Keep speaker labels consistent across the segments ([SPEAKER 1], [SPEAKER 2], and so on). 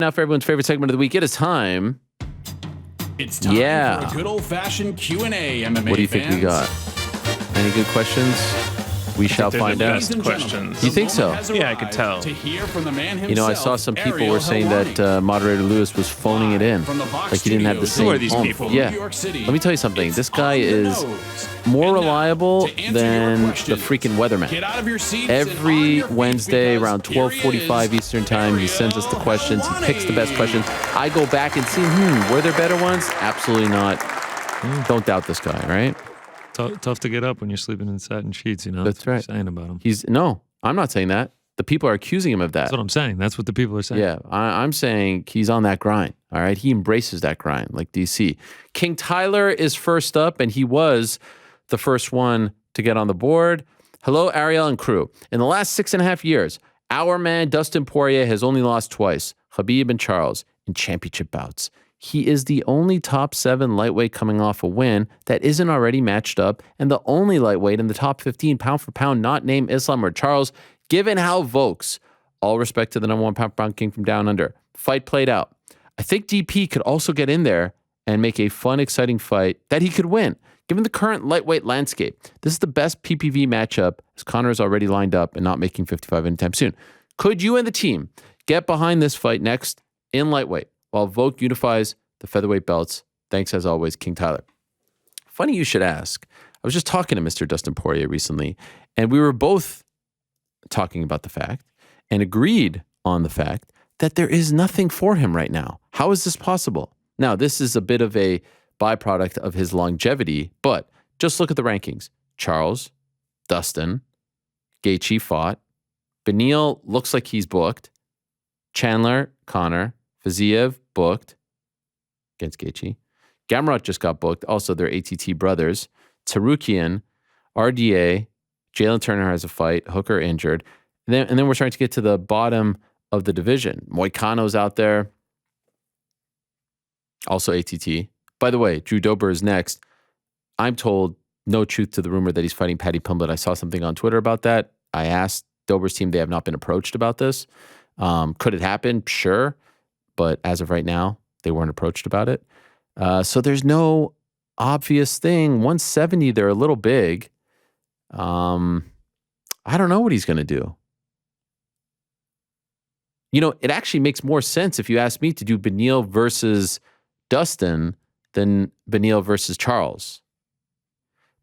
[SPEAKER 1] Now for everyone's favorite segment of the week, it is time.
[SPEAKER 2] It's time for a good old-fashioned Q&A, MMA
[SPEAKER 1] What do you think we got? Any good questions? We shall find out.
[SPEAKER 3] Questions.
[SPEAKER 1] You think so?
[SPEAKER 3] Yeah, I could tell.
[SPEAKER 2] To hear from the man himself,
[SPEAKER 1] You know, I saw some people
[SPEAKER 2] Ariel
[SPEAKER 1] were saying
[SPEAKER 2] Helwani.
[SPEAKER 1] that moderator Lewis was phoning it in. Like he didn't have the same.
[SPEAKER 3] Who are these
[SPEAKER 1] oomph.
[SPEAKER 3] people?
[SPEAKER 1] Yeah.
[SPEAKER 2] New York City.
[SPEAKER 1] Let me tell you something.
[SPEAKER 2] It's
[SPEAKER 1] This guy
[SPEAKER 2] on the
[SPEAKER 1] is
[SPEAKER 2] nose.
[SPEAKER 1] more
[SPEAKER 2] And now,
[SPEAKER 1] reliable
[SPEAKER 2] to answer
[SPEAKER 1] than
[SPEAKER 2] your
[SPEAKER 1] the
[SPEAKER 2] questions,
[SPEAKER 1] freaking weatherman.
[SPEAKER 2] Get out of your seats and on
[SPEAKER 1] Every
[SPEAKER 2] your feet
[SPEAKER 1] Wednesday
[SPEAKER 2] because
[SPEAKER 1] around
[SPEAKER 2] here he
[SPEAKER 1] 12:45
[SPEAKER 2] is,
[SPEAKER 1] Eastern time, he sends us the
[SPEAKER 2] Ariel
[SPEAKER 1] questions. He picks the best
[SPEAKER 2] Helwani.
[SPEAKER 1] questions. I go back and see, were there better ones? Absolutely not. Don't doubt this guy, right?
[SPEAKER 3] Tough to get up when you're sleeping in satin sheets, you know?
[SPEAKER 1] That's right.
[SPEAKER 3] Saying about him.
[SPEAKER 1] No, I'm not saying that. The people are accusing him of that.
[SPEAKER 3] That's what I'm saying. That's what the people are saying.
[SPEAKER 1] Yeah, I'm saying he's on that grind. All right, he embraces that grind like DC. King Tyler is first up, and he was the first one to get on the board. Hello, Ariel and crew. In the last 6.5 years, our man Dustin Poirier has only lost twice, Khabib and Charles, in championship bouts. He is the only top 7 lightweight coming off a win that isn't already matched up, and the only lightweight in the top 15 pound for pound not named Islam or Charles. Given how Volk's, all respect to the number 1 pound for pound king from down under, fight played out, I think DP could also get in there and make a fun, exciting fight that he could win. Given the current lightweight landscape, this is the best PPV matchup as Conor is already lined up and not making 55 anytime soon. Could you and the team get behind this fight next in lightweight while Volk unifies the featherweight belts? Thanks as always, King Tyler. Funny you should ask. I was just talking to Mr. Dustin Poirier recently, and we were both talking about the fact and agreed on the fact that there is nothing for him right now. How is this possible? Now, this is a bit of a byproduct of his longevity, but just look at the rankings. Charles, Dustin, Gaethje fought. Beneil looks like he's booked. Chandler, Conor, Fiziev booked against Gaethje. Gamrot just got booked. Also, they're ATT brothers. Tarukian, RDA, Jalen Turner has a fight. Hooker injured. And then we're starting to get to the bottom of the division. Moicano's out there. Also ATT. By the way, Drew Dober is next. I'm told no truth to the rumor that he's fighting Paddy Pimblett. I saw something on Twitter about that. I asked Dober's team. They have not been approached about this. Could it happen? Sure. But as of right now, they weren't approached about it. So there's no obvious thing. 170, they're a little big. I don't know what he's going to do. You know, it actually makes more sense if you ask me to do Beneil versus Dustin than Beneil versus Charles.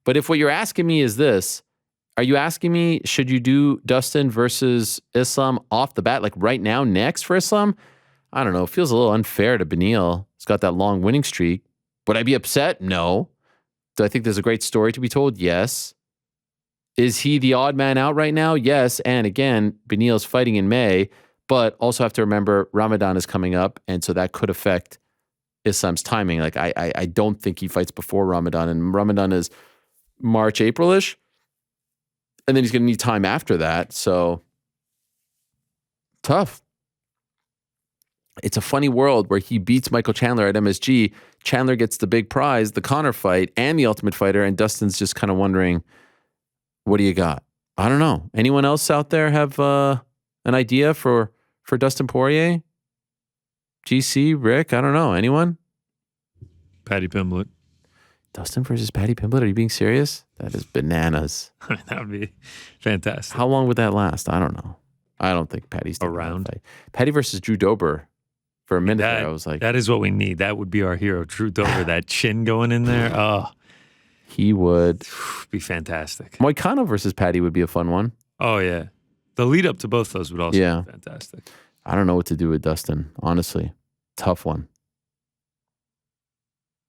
[SPEAKER 1] But if what you're asking me is this, are you asking me, should you do Dustin versus Islam off the bat, like right now, next for Islam? I don't know. It feels a little unfair to Beneil. He's got that long winning streak. Would I be upset? No. Do I think there's a great story to be told? Yes. Is he the odd man out right now? Yes. And again, Beneil's fighting in May, but also have to remember Ramadan is coming up, and so that could affect Islam's timing. Like I don't think he fights before Ramadan, and Ramadan is March, April-ish. And then he's going to need time after that. So tough. It's a funny world where he beats Michael Chandler at MSG. Chandler gets the big prize, the Conor fight, and the Ultimate Fighter, and Dustin's just kind of wondering, what do you got? I don't know. Anyone else out there have an idea for Dustin Poirier? GC, Rick, I don't know. Anyone?
[SPEAKER 3] Paddy Pimblett.
[SPEAKER 1] Dustin versus Paddy Pimblett? Are you being serious? That is bananas.
[SPEAKER 3] That would be fantastic.
[SPEAKER 1] How long would that last? I don't know. I don't think Paddy's
[SPEAKER 3] around.
[SPEAKER 1] Paddy versus Drew Dober. For a minute there, I was like,
[SPEAKER 3] that is what we need. That would be our hero, Drew Dober. That chin going in there. Oh,
[SPEAKER 1] he would
[SPEAKER 3] be fantastic.
[SPEAKER 1] Moicano versus Paddy would be a fun one.
[SPEAKER 3] Oh yeah, the lead up to both those would also be fantastic.
[SPEAKER 1] I don't know what to do with Dustin. Honestly, tough one.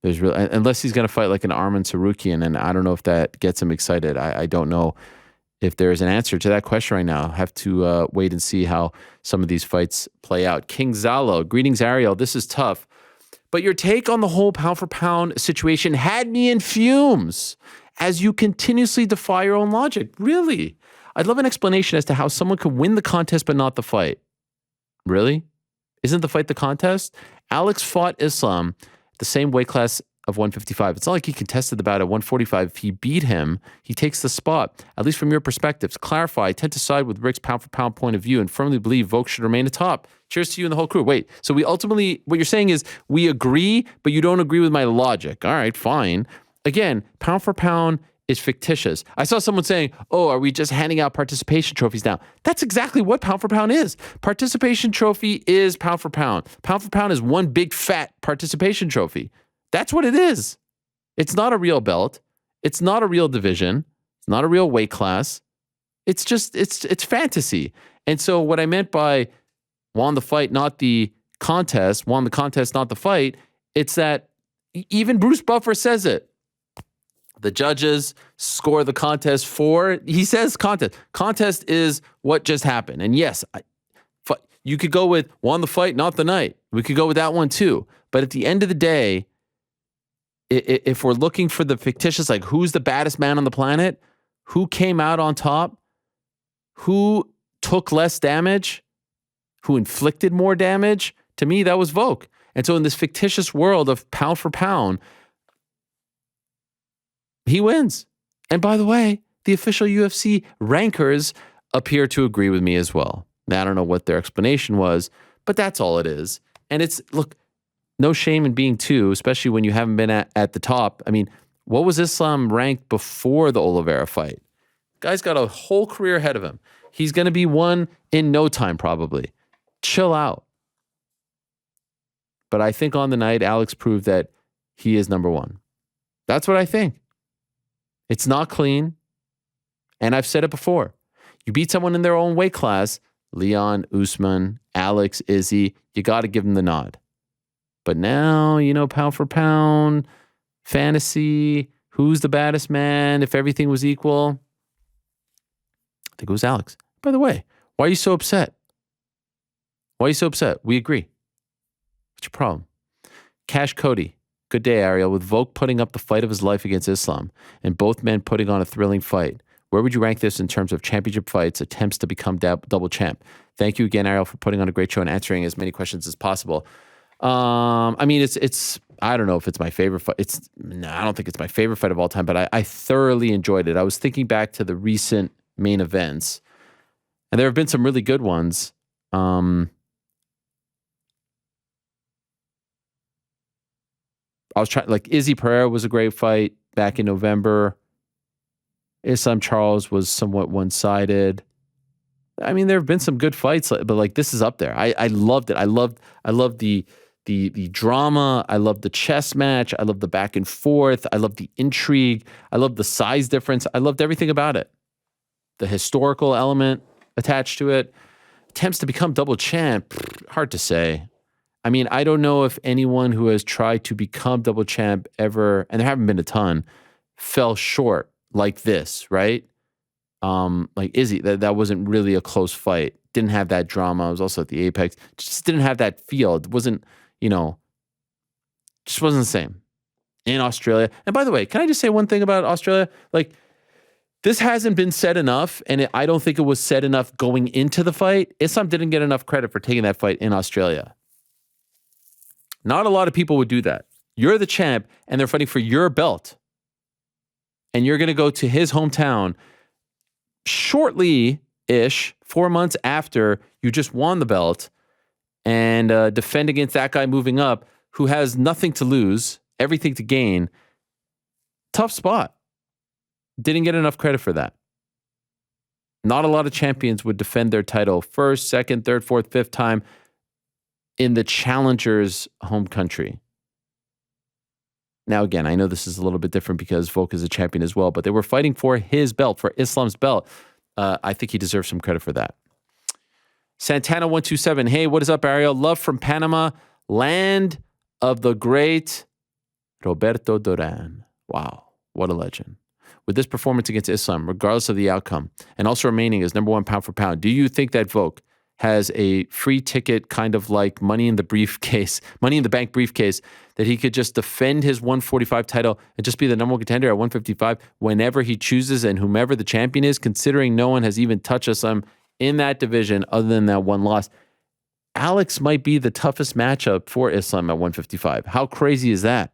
[SPEAKER 1] There's really, unless he's going to fight like an Arman Sarukian, and I don't know if that gets him excited. I don't know if there's an answer to that question right now. Have to wait and see how some of these fights play out. King Zalo, greetings, Ariel. This is tough, but your take on the whole pound for pound situation had me in fumes as you continuously defy your own logic. Really? I'd love an explanation as to how someone could win the contest but not the fight. Really? Isn't the fight the contest? Alex fought Islam the same weight class of 155. It's not like he contested the bout at 145. If he beat him, he takes the spot. At least from your perspectives. Clarify, I tend to side with Rick's pound-for-pound point of view and firmly believe Volk should remain atop. Cheers to you and the whole crew. Wait, so we ultimately, what you're saying is we agree, but you don't agree with my logic. All right, fine. Again, pound for pound is fictitious. I saw someone saying, oh, are we just handing out participation trophies now? That's exactly what pound for pound is. Participation trophy is pound for pound. Pound for pound is one big fat participation trophy. That's what it is. It's not a real belt. It's not a real division. It's not a real weight class. It's just, it's fantasy. And so what I meant by won the fight, not the contest, won the contest, not the fight, it's that even Bruce Buffer says it. The judges score the contest for, he says contest. Contest is what just happened. And yes, you could go with won the fight, not the night. We could go with that one too. But at the end of the day, if we're looking for the fictitious, like who's the baddest man on the planet, who came out on top, who took less damage, who inflicted more damage, to me, that was Volk. And so in this fictitious world of pound for pound, he wins. And by the way, the official UFC rankers appear to agree with me as well. Now, I don't know what their explanation was, but that's all it is. And it's, look, no shame in being two, especially when you haven't been at the top. I mean, what was Islam ranked before the Oliveira fight? Guy's got a whole career ahead of him. He's going to be one in no time, probably. Chill out. But I think on the night, Alex proved that he is number one. That's what I think. It's not clean. And I've said it before. You beat someone in their own weight class, Leon, Usman, Alex, Izzy, you got to give them the nod. But now, pound for pound, fantasy, who's the baddest man if everything was equal? I think it was Alex. By the way, why are you so upset? Why are you so upset? We agree. What's your problem? Cash Cody. Good day, Ariel. With Volk putting up the fight of his life against Islam and both men putting on a thrilling fight, where would you rank this in terms of championship fights, attempts to become double champ? Thank you again, Ariel, for putting on a great show and answering as many questions as possible. I mean, it's I don't know if it's my favorite fight. I don't think it's my favorite fight of all time, but I thoroughly enjoyed it. I was thinking back to the recent main events, and there have been some really good ones. I was trying, like Izzy Pereira was a great fight back in November. Islam Charles was somewhat one-sided. I mean, there have been some good fights, but like this is up there. I loved it. I loved the drama. I loved the chess match. I loved the back and forth. I loved the intrigue. I loved the size difference. I loved everything about it. The historical element attached to it. Attempts to become double champ, hard to say. I mean, I don't know if anyone who has tried to become double champ ever, and there haven't been a ton, fell short like this, right? Like Izzy, that wasn't really a close fight. Didn't have that drama. It was also at the Apex. Just didn't have that feel. It wasn't, just wasn't the same. In Australia. And by the way, can I just say one thing about Australia? Like, this hasn't been said enough, and I don't think it was said enough going into the fight. Islam didn't get enough credit for taking that fight in Australia. Not a lot of people would do that. You're the champ, and they're fighting for your belt. And you're going to go to his hometown shortly-ish, 4 months after you just won the belt, and defend against that guy moving up who has nothing to lose, everything to gain. Tough spot. Didn't get enough credit for that. Not a lot of champions would defend their title first, second, third, fourth, fifth time in the challenger's home country. Now, again, I know this is a little bit different because Volk is a champion as well, but they were fighting for his belt, for Islam's belt. I think he deserves some credit for that. Santana127, hey, what is up, Ariel? Love from Panama, land of the great Roberto Duran. Wow, what a legend. With this performance against Islam, regardless of the outcome, and also remaining as number one pound for pound, do you think that Volk has a free ticket, kind of like Money in the Bank briefcase, that he could just defend his 145 title and just be the number one contender at 155 whenever he chooses and whomever the champion is, considering no one has even touched Islam in that division other than that one loss? Alex might be the toughest matchup for Islam at 155. How crazy is that?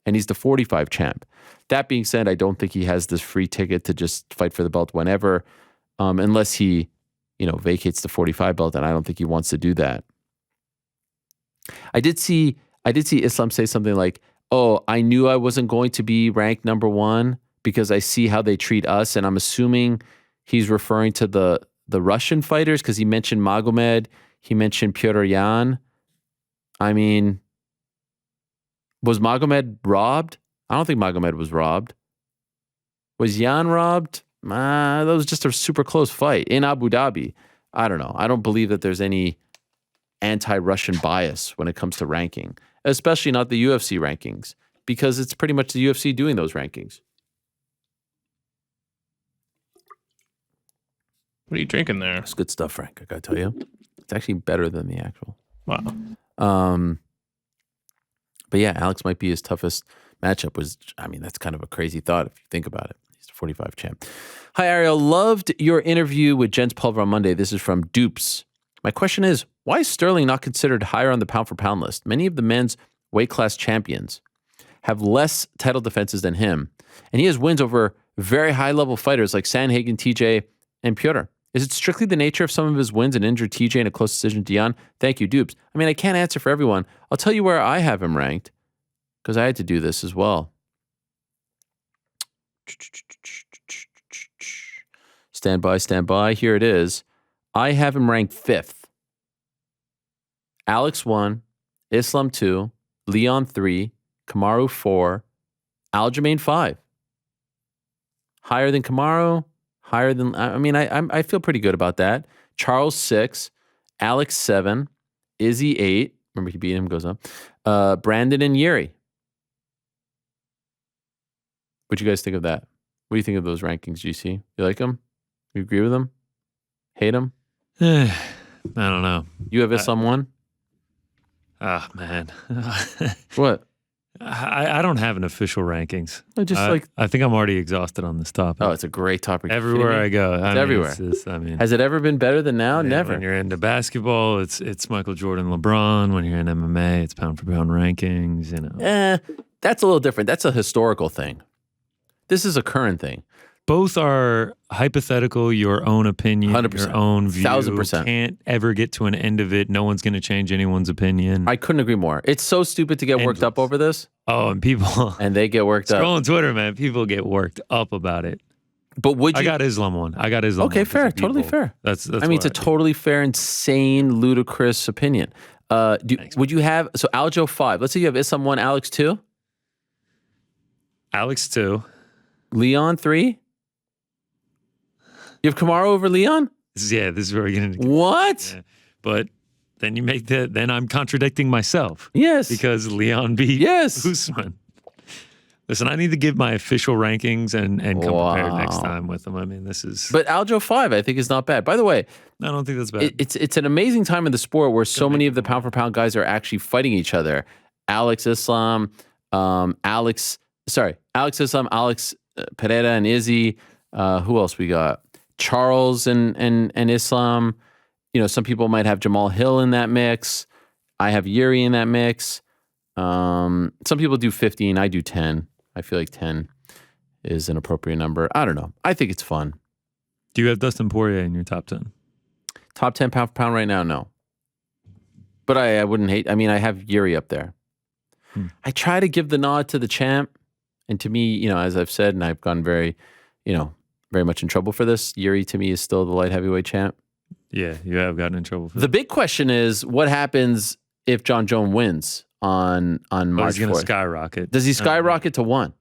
[SPEAKER 1] and he's the 45 champ. That being said, I don't think he has this free ticket to just fight for the belt whenever, unless he, vacates the 45 belt, and I don't think he wants to do that. I did see Islam say something like, "Oh, I knew I wasn't going to be ranked number one because I see how they treat us," and I'm assuming he's referring to the Russian fighters because he mentioned Magomed, he mentioned Petr Yan. I mean, was Magomed robbed? I don't think Magomed was robbed. Was Yan robbed? That was just a super close fight in Abu Dhabi. I don't know. I don't believe that there's any anti-Russian bias when it comes to ranking, especially not the UFC rankings, because it's pretty much the UFC doing those rankings.
[SPEAKER 4] What are you drinking there?
[SPEAKER 1] It's good stuff, Frank. I gotta tell you, it's actually better than the actual.
[SPEAKER 4] Wow.
[SPEAKER 1] But yeah, Alex might be his toughest matchup. That's kind of a crazy thought if you think about it. He's the 45 champ. Hi, Ariel. Loved your interview with Jens Pulver on Monday. This is from Dupes. My question is, why is Sterling not considered higher on the pound-for-pound list? Many of the men's weight class champions have less title defenses than him, and he has wins over very high-level fighters like Sandhagen, TJ, and Piotr. Is it strictly the nature of some of his wins and injured TJ in a close decision to Dion? Thank you, Dupes. I can't answer for everyone. I'll tell you where I have him ranked, because I had to do this as well. Stand by. Here it is. I have him ranked 5th. Alex 1, Islam 2, Leon 3, Kamaru 4, Aljamain 5. Higher than Kamaru, I feel pretty good about that. Charles 6, Alex 7, Izzy 8. Remember he beat him, goes up. Brandon and Yuri. What'd you guys think of that? What do you think of those rankings, GC? You like them? You agree with them? Hate them?
[SPEAKER 3] I don't know.
[SPEAKER 1] You have Islam 1?
[SPEAKER 3] Oh, man.
[SPEAKER 1] What?
[SPEAKER 3] I don't have an official rankings. I think I'm already exhausted on this topic.
[SPEAKER 1] Oh, it's a great topic.
[SPEAKER 3] Everywhere I go.
[SPEAKER 1] It's everywhere. Has it ever been better than now? Never.
[SPEAKER 3] When you're into basketball, it's Michael Jordan, LeBron. When you're in MMA, it's pound for pound rankings.
[SPEAKER 1] That's a little different. That's a historical thing. This is a current thing.
[SPEAKER 3] Both are hypothetical, your own opinion,
[SPEAKER 1] 100%.
[SPEAKER 3] Your own view.
[SPEAKER 1] 1,000%.
[SPEAKER 3] Can't ever get to an end of it. No one's going to change anyone's opinion.
[SPEAKER 1] I couldn't agree more. It's so stupid to get worked up over this.
[SPEAKER 3] Oh, and people...
[SPEAKER 1] And they get worked up.
[SPEAKER 3] Scroll on Twitter, man. People get worked up about it.
[SPEAKER 1] But would you...
[SPEAKER 3] I got Islam 1.
[SPEAKER 1] Okay, fair. Totally fair.
[SPEAKER 3] That's
[SPEAKER 1] it's a totally fair, insane, ludicrous opinion. Would you have... So Aljo 5. Let's say you have Islam 1, Alex 2.
[SPEAKER 3] Alex 2.
[SPEAKER 1] Leon 3. You have Kamaru over Leon?
[SPEAKER 3] This is where we're getting into.
[SPEAKER 1] What?
[SPEAKER 3] Yeah. But then you make that. Then I'm contradicting myself.
[SPEAKER 1] Yes.
[SPEAKER 3] Because Leon beat Usman. Listen, I need to give my official rankings and come prepared next time with them. This is.
[SPEAKER 1] But Aljo 5, I think, is not bad. By the way,
[SPEAKER 3] I don't think that's bad.
[SPEAKER 1] It's an amazing time in the sport where so many of the pound for pound guys are actually fighting each other. Alex Islam, Alex Islam, Alex Pereira and Izzy. Who else we got? Charles and Islam. Some people might have Jamal Hill in that mix. I have Yuri in that mix. Some people do 15. I do 10. I feel like 10 is an appropriate number. I don't know. I think it's fun.
[SPEAKER 3] Do you have Dustin Poirier in your top 10?
[SPEAKER 1] Top 10 pound for pound right now? No. But I wouldn't hate. I have Yuri up there. I try to give the nod to the champ. And to me, as I've said, and I've gone very much in trouble for this, Yuri to me is still the light heavyweight champ.
[SPEAKER 3] Yeah, you have gotten in trouble for that.
[SPEAKER 1] The big question is, what happens if John Jones wins on March 4th?
[SPEAKER 3] He's going to skyrocket.
[SPEAKER 1] Does he skyrocket to 1?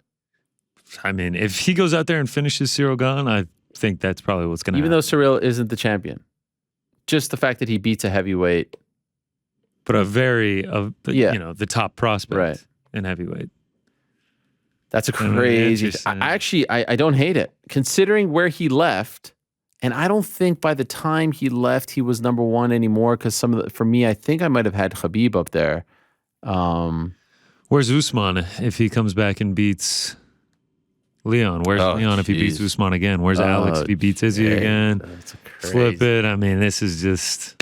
[SPEAKER 3] If he goes out there and finishes Cyril Gane, I think that's probably what's going to happen.
[SPEAKER 1] Even though Cyril isn't the champion. Just the fact that he beats a heavyweight.
[SPEAKER 3] But the top prospect in heavyweight.
[SPEAKER 1] That's a crazy... I don't hate it. Considering where he left, and I don't think by the time he left, he was number 1 anymore, because for me, I think I might have had Khabib up there.
[SPEAKER 3] Where's Usman if he comes back and beats Leon? Where's Leon if he beats Usman again? Where's Alex if he beats Izzy again? Flip it. This is just...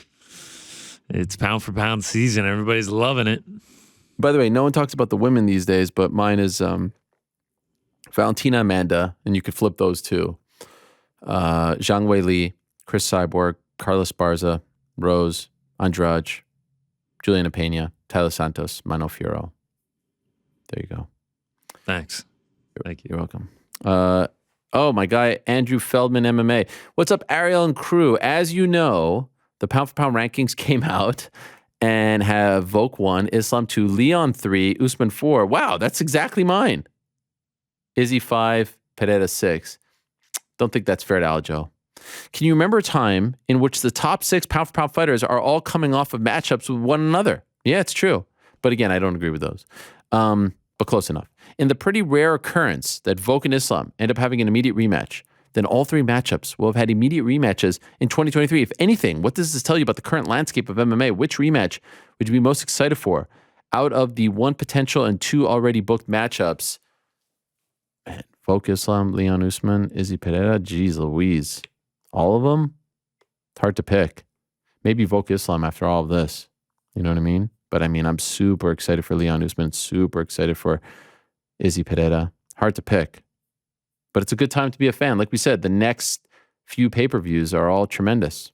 [SPEAKER 3] It's pound for pound season. Everybody's loving it.
[SPEAKER 1] By the way, no one talks about the women these days, but mine is Valentina Amanda, and you could flip those too. Zhang Wei Li, Chris Cyborg, Carlos Barza, Rose, Andrade, Juliana Pena, Tyler Santos, Mano Fiorot. There you go.
[SPEAKER 3] Thanks. Thank you.
[SPEAKER 1] You're welcome. My guy, Andrew Feldman, MMA. What's up, Ariel and crew? As you know, the pound-for-pound rankings came out and have Volk 1, Islam 2, Leon 3, Usman 4. Wow, that's exactly mine. Izzy 5, Pereira 6. Don't think that's fair to Aljo. Can you remember a time in which the top 6 pound-for-pound fighters are all coming off of matchups with one another? Yeah, it's true. But again, I don't agree with those. But close enough. In the pretty rare occurrence that Volk and Islam end up having an immediate rematch, then all 3 matchups will have had immediate rematches in 2023. If anything, what does this tell you about the current landscape of MMA? Which rematch would you be most excited for out of the 1 potential and 2 already booked matchups? Man, Volk, Islam, Leon Usman, Izzy Pereira, geez Louise. All of them? It's hard to pick. Maybe Volk Islam after all of this. You know what I mean? But I mean, I'm super excited for Leon Usman, super excited for Izzy Pereira. Hard to pick. But it's a good time to be a fan. Like we said, the next few pay-per-views are all tremendous.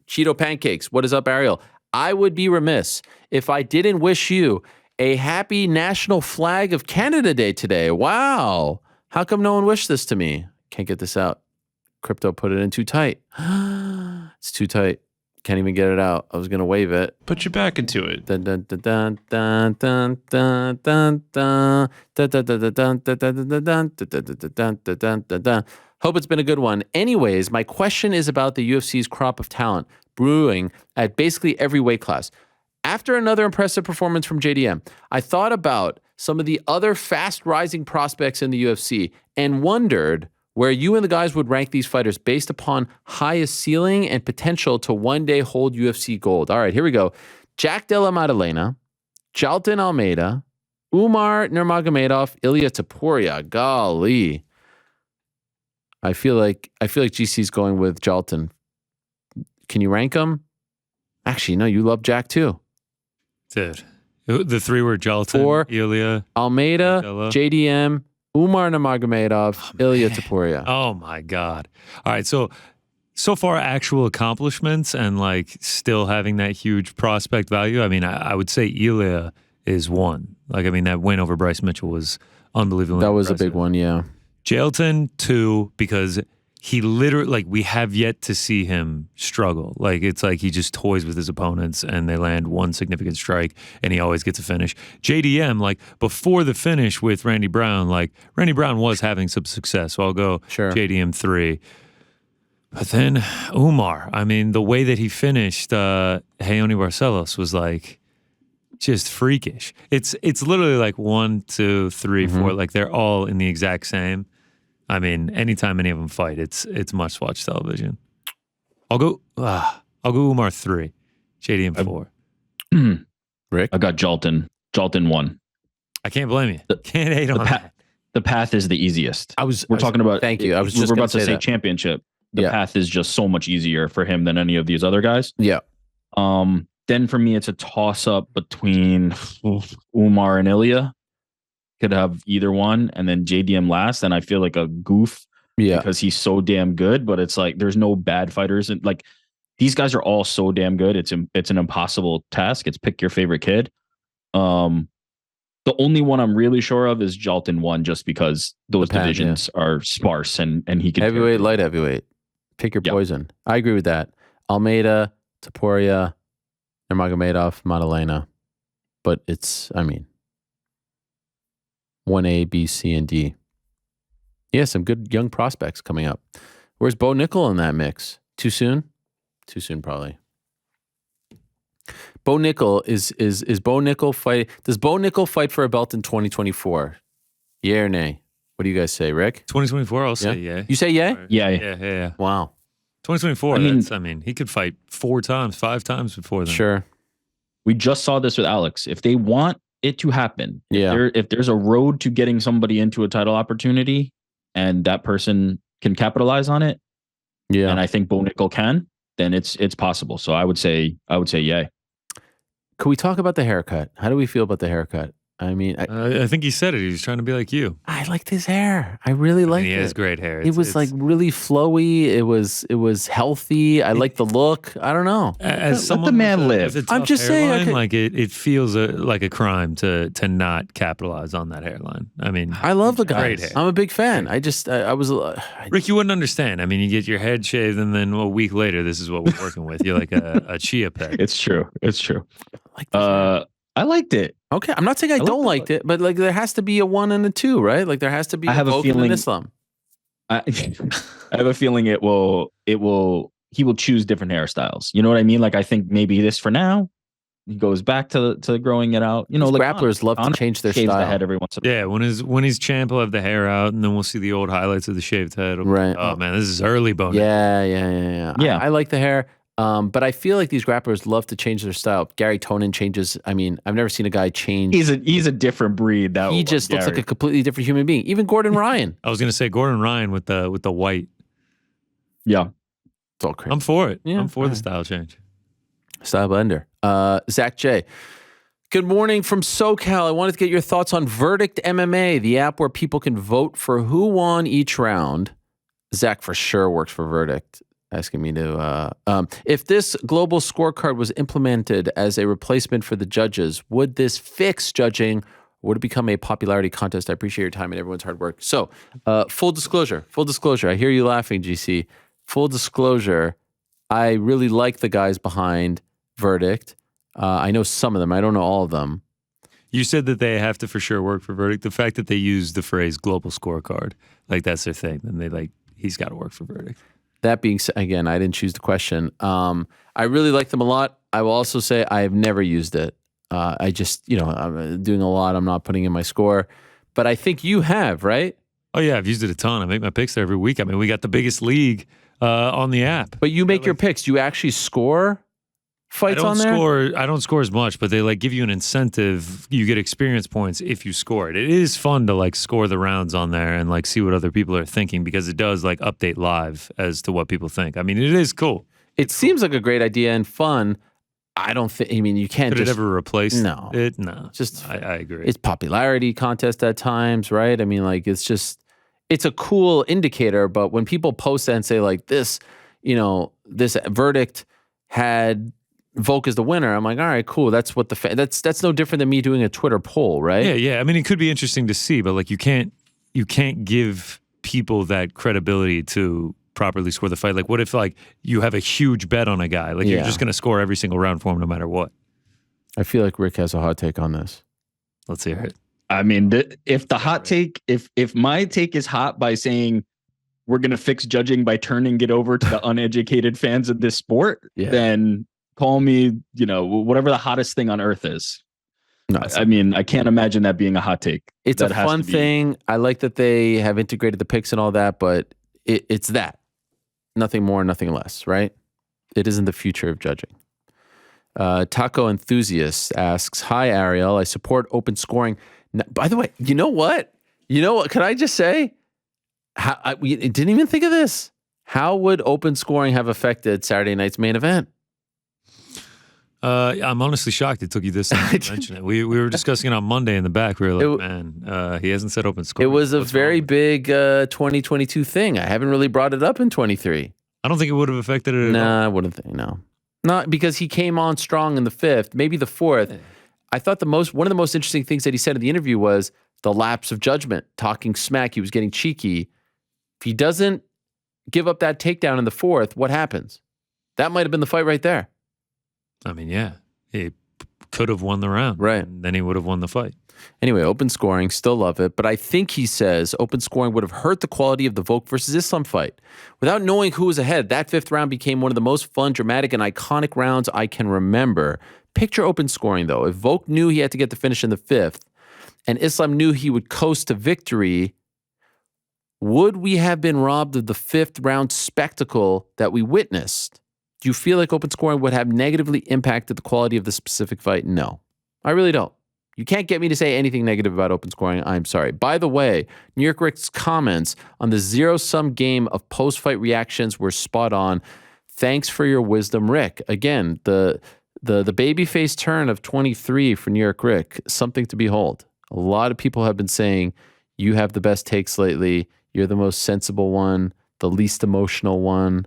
[SPEAKER 1] Cheeto Pancakes, what is up, Ariel? I would be remiss if I didn't wish you a happy National Flag of Canada Day today. Wow. How come no one wished this to me? Can't get this out. Crypto put it in too tight. It's too tight. Can't even get it out. I was going to wave it.
[SPEAKER 4] Put your back into it.
[SPEAKER 1] Dun, dun, dun, dun, dun, dun, dun, dun, dun, dun, dun, dun, dun, dun, dun, dun, dun, dun, dun. Hope it's been a good one. Anyways, my question is about the UFC's crop of talent brewing at basically every weight class. After another impressive performance from JDM, I thought about some of the other fast-rising prospects in the UFC and wondered where you and the guys would rank these fighters based upon highest ceiling and potential to one day hold UFC gold. All right, here we go. Jack Della Maddalena, Jailton Almeida, Umar Nurmagomedov, Ilia Topuria. Golly. I feel like GC's going with Jailton. Can you rank them? Actually, no, you love Jack too.
[SPEAKER 3] Dude. The 3 were Jailton, Ilia,
[SPEAKER 1] Almeida,
[SPEAKER 3] Della.
[SPEAKER 1] JDM, Umar Nurmagomedov, Ilia Topuria.
[SPEAKER 3] Oh my God. All right. So far actual accomplishments and like still having that huge prospect value. I mean, I would say Ilia is 1. Like, I mean, that win over Bryce Mitchell was unbelievable.
[SPEAKER 1] That was a big one. Yeah.
[SPEAKER 3] Jailton 2, because he literally, like, we have yet to see him struggle. Like, it's like he just toys with his opponents and they land one significant strike and he always gets a finish. JDM, like, before the finish with Randy Brown, like, Randy Brown was having some success. So I'll go JDM 3. But then Umar, I mean, the way that he finished Raoni Barcelos was like just freakish. It's literally like 1, 2, 3, 4. Like, they're all in the exact same. I mean, anytime any of them fight, it's must-watch television. I'll go Umar 3, JDM 4.
[SPEAKER 1] Rick?
[SPEAKER 5] I got Jailton 1.
[SPEAKER 3] I can't blame you. Can't hate on that.
[SPEAKER 5] The path is the easiest. We're talking about.
[SPEAKER 1] Thank you. I was just
[SPEAKER 5] we're about to say
[SPEAKER 1] that.
[SPEAKER 5] championship. The path is just so much easier for him than any of these other guys.
[SPEAKER 1] Yeah.
[SPEAKER 5] Then for me, it's a toss-up between Umar and Ilia. Could have either one, and then JDM last, and I feel like a goof because he's so damn good. But it's like there's no bad fighters, and like these guys are all so damn good. It's an impossible task. It's pick your favorite kid. The only one I'm really sure of is Jailton 1, just because those divisions are sparse, and he can
[SPEAKER 1] heavyweight, light heavyweight. Pick your poison. I agree with that. Almeida, Topuria, Nurmagomedov, Maddalena, but it's 1A, B, C, and D. Yeah, some good young prospects coming up. Where's Bo Nickal in that mix? Too soon? Too soon, probably. Bo Nickal is Bo Nickal fight? Does Bo Nickal fight for a belt in 2024? Yeah or nay? What do you guys say, Rick?
[SPEAKER 3] 2024, I'll say yeah.
[SPEAKER 1] You say yeah?
[SPEAKER 5] Yeah.
[SPEAKER 1] Wow.
[SPEAKER 3] 2024. I mean, he could fight 4 times, 5 times before then.
[SPEAKER 1] Sure.
[SPEAKER 5] We just saw this with Alex. If they want it to happen, if there's a road to getting somebody into a title opportunity and that person can capitalize on it, and I think Bo Nickal can, then it's possible. So I would say yay.
[SPEAKER 1] Could we talk about the haircut? How do we feel about the haircut? I mean,
[SPEAKER 3] I think he said it. He was trying to be like you.
[SPEAKER 1] I liked his hair. I really liked it.
[SPEAKER 3] He has great hair.
[SPEAKER 1] It was like really flowy. It was healthy. I like the look. I don't know.
[SPEAKER 3] As
[SPEAKER 5] Let the man live.
[SPEAKER 1] I'm just saying,
[SPEAKER 3] like it feels like a crime to not capitalize on that hairline. I mean,
[SPEAKER 1] I love the guy.
[SPEAKER 3] Great hair.
[SPEAKER 1] I'm a big fan. I was.
[SPEAKER 3] Rick, you wouldn't understand. I mean, you get your head shaved, and then a week later, this is what we're working with. You're like a chia pet.
[SPEAKER 5] It's true.
[SPEAKER 1] Like this
[SPEAKER 5] I liked it.
[SPEAKER 1] Okay, I'm not saying I don't like it, but like there has to be a 1 and a 2, right? Like there has to be
[SPEAKER 5] I have a
[SPEAKER 1] Volk and
[SPEAKER 5] feeling-
[SPEAKER 1] Islam.
[SPEAKER 5] I have a feeling he will choose different hairstyles. You know what I mean? Like I think maybe this for now, he goes back to growing it out. You know,
[SPEAKER 1] These
[SPEAKER 5] like
[SPEAKER 1] grapplers love to
[SPEAKER 5] Conor
[SPEAKER 1] change their
[SPEAKER 5] shaves the
[SPEAKER 1] style.
[SPEAKER 5] head every once in a while.
[SPEAKER 3] Yeah, when he's champ, he'll have the hair out, and then we'll see the old highlights of the shaved head.
[SPEAKER 1] Right.
[SPEAKER 3] Oh man, this is early bonus.
[SPEAKER 1] Yeah.
[SPEAKER 5] Yeah.
[SPEAKER 1] I like the hair. But I feel like these grapplers love to change their style. Gary Tonin changes. I mean, I've never seen a guy change.
[SPEAKER 5] He's a different breed.
[SPEAKER 1] He just looks like a completely different human being. Even Gordon Ryan.
[SPEAKER 3] I was gonna say Gordon Ryan with the white.
[SPEAKER 5] Yeah.
[SPEAKER 1] It's all crazy.
[SPEAKER 3] I'm for it.
[SPEAKER 1] Yeah.
[SPEAKER 3] I'm for the style change.
[SPEAKER 1] Style blender. Zach J. Good morning from SoCal. I wanted to get your thoughts on Verdict MMA, the app where people can vote for who won each round. Zach for sure works for Verdict. Asking me to, if this global scorecard was implemented as a replacement for the judges, would this fix judging? Or would it become a popularity contest? I appreciate your time and everyone's hard work. So, full disclosure. I hear you laughing, GC. Full disclosure. I really like the guys behind Verdict. I know some of them. I don't know all of them.
[SPEAKER 3] You said that they have to for sure work for Verdict. The fact that they use the phrase global scorecard, like that's their thing, then he's got to work for Verdict.
[SPEAKER 1] That being said, again, I didn't choose the question. I really like them a lot. I will also say I have never used it. I just, I'm doing a lot. I'm not putting in my score. But I think you have, right?
[SPEAKER 3] Oh, yeah. I've used it a ton. I make my picks there every week. I mean, we got the biggest league on the app.
[SPEAKER 1] But you make your picks. Do you actually score fights on there?
[SPEAKER 3] I don't score as much, but they give you an incentive. You get experience points if you score it. It is fun to score the rounds on there and see what other people are thinking because it does update live as to what people think. I mean, it is cool.
[SPEAKER 1] It seems like a great idea and fun. I don't think. I mean, you can't.
[SPEAKER 3] Could it ever replace it? No.
[SPEAKER 1] Just
[SPEAKER 3] I agree.
[SPEAKER 1] It's popularity contest at times, right? I mean, it's a cool indicator. But when people post that and say this, this Verdict had Volk is the winner. I'm like, all right, cool. That's what that's no different than me doing a Twitter poll, right?
[SPEAKER 3] Yeah. I mean, it could be interesting to see, but you can't give people that credibility to properly score the fight. What if you have a huge bet on a guy? You're just going to score every single round for him no matter what.
[SPEAKER 1] I feel like Rick has a hot take on this.
[SPEAKER 3] Let's hear it.
[SPEAKER 5] I mean, if the hot take, if my take is hot by saying we're going to fix judging by turning it over to the uneducated fans of this sport, then call me, whatever the hottest thing on earth is.
[SPEAKER 1] No,
[SPEAKER 5] I mean, I can't imagine that being a hot take.
[SPEAKER 1] It's a fun thing. I like that they have integrated the picks and all that, but it's that. Nothing more, nothing less, right? It isn't the future of judging. Taco Enthusiast asks, hi, Ariel. I support open scoring. Now, by the way, you know what? Can I just say, we didn't even think of this. How would open scoring have affected Saturday night's main event?
[SPEAKER 3] I'm honestly shocked it took you this time to mention it. We were discussing it on Monday in the back. We were like, he hasn't said open scoring.
[SPEAKER 1] It was a very big 2022 thing. I haven't really brought it up in 23.
[SPEAKER 3] I don't think it would have affected it at all.
[SPEAKER 1] I wouldn't think, no. Not because he came on strong in the 5th, maybe the 4th. Yeah. I thought one of the most interesting things that he said in the interview was the lapse of judgment, talking smack. He was getting cheeky. If he doesn't give up that takedown in the 4th, what happens? That might have been the fight right there.
[SPEAKER 3] I mean, yeah, he could have won the round.
[SPEAKER 1] Right.
[SPEAKER 3] And then he would have won the fight.
[SPEAKER 1] Anyway, open scoring, still love it. But I think he says open scoring would have hurt the quality of the Volk versus Islam fight. Without knowing who was ahead, that 5th round became one of the most fun, dramatic, and iconic rounds I can remember. Picture open scoring, though. If Volk knew he had to get the finish in the 5th, and Islam knew he would coast to victory, would we have been robbed of the 5th round spectacle that we witnessed? Do you feel like open scoring would have negatively impacted the quality of the specific fight? No, I really don't. You can't get me to say anything negative about open scoring. I'm sorry. By the way, New York Rick's comments on the zero-sum game of post-fight reactions were spot on. Thanks for your wisdom, Rick. Again, the The babyface turn of 23 for New York Rick, something to behold. A lot of people have been saying you have the best takes lately. You're the most sensible one, the least emotional one.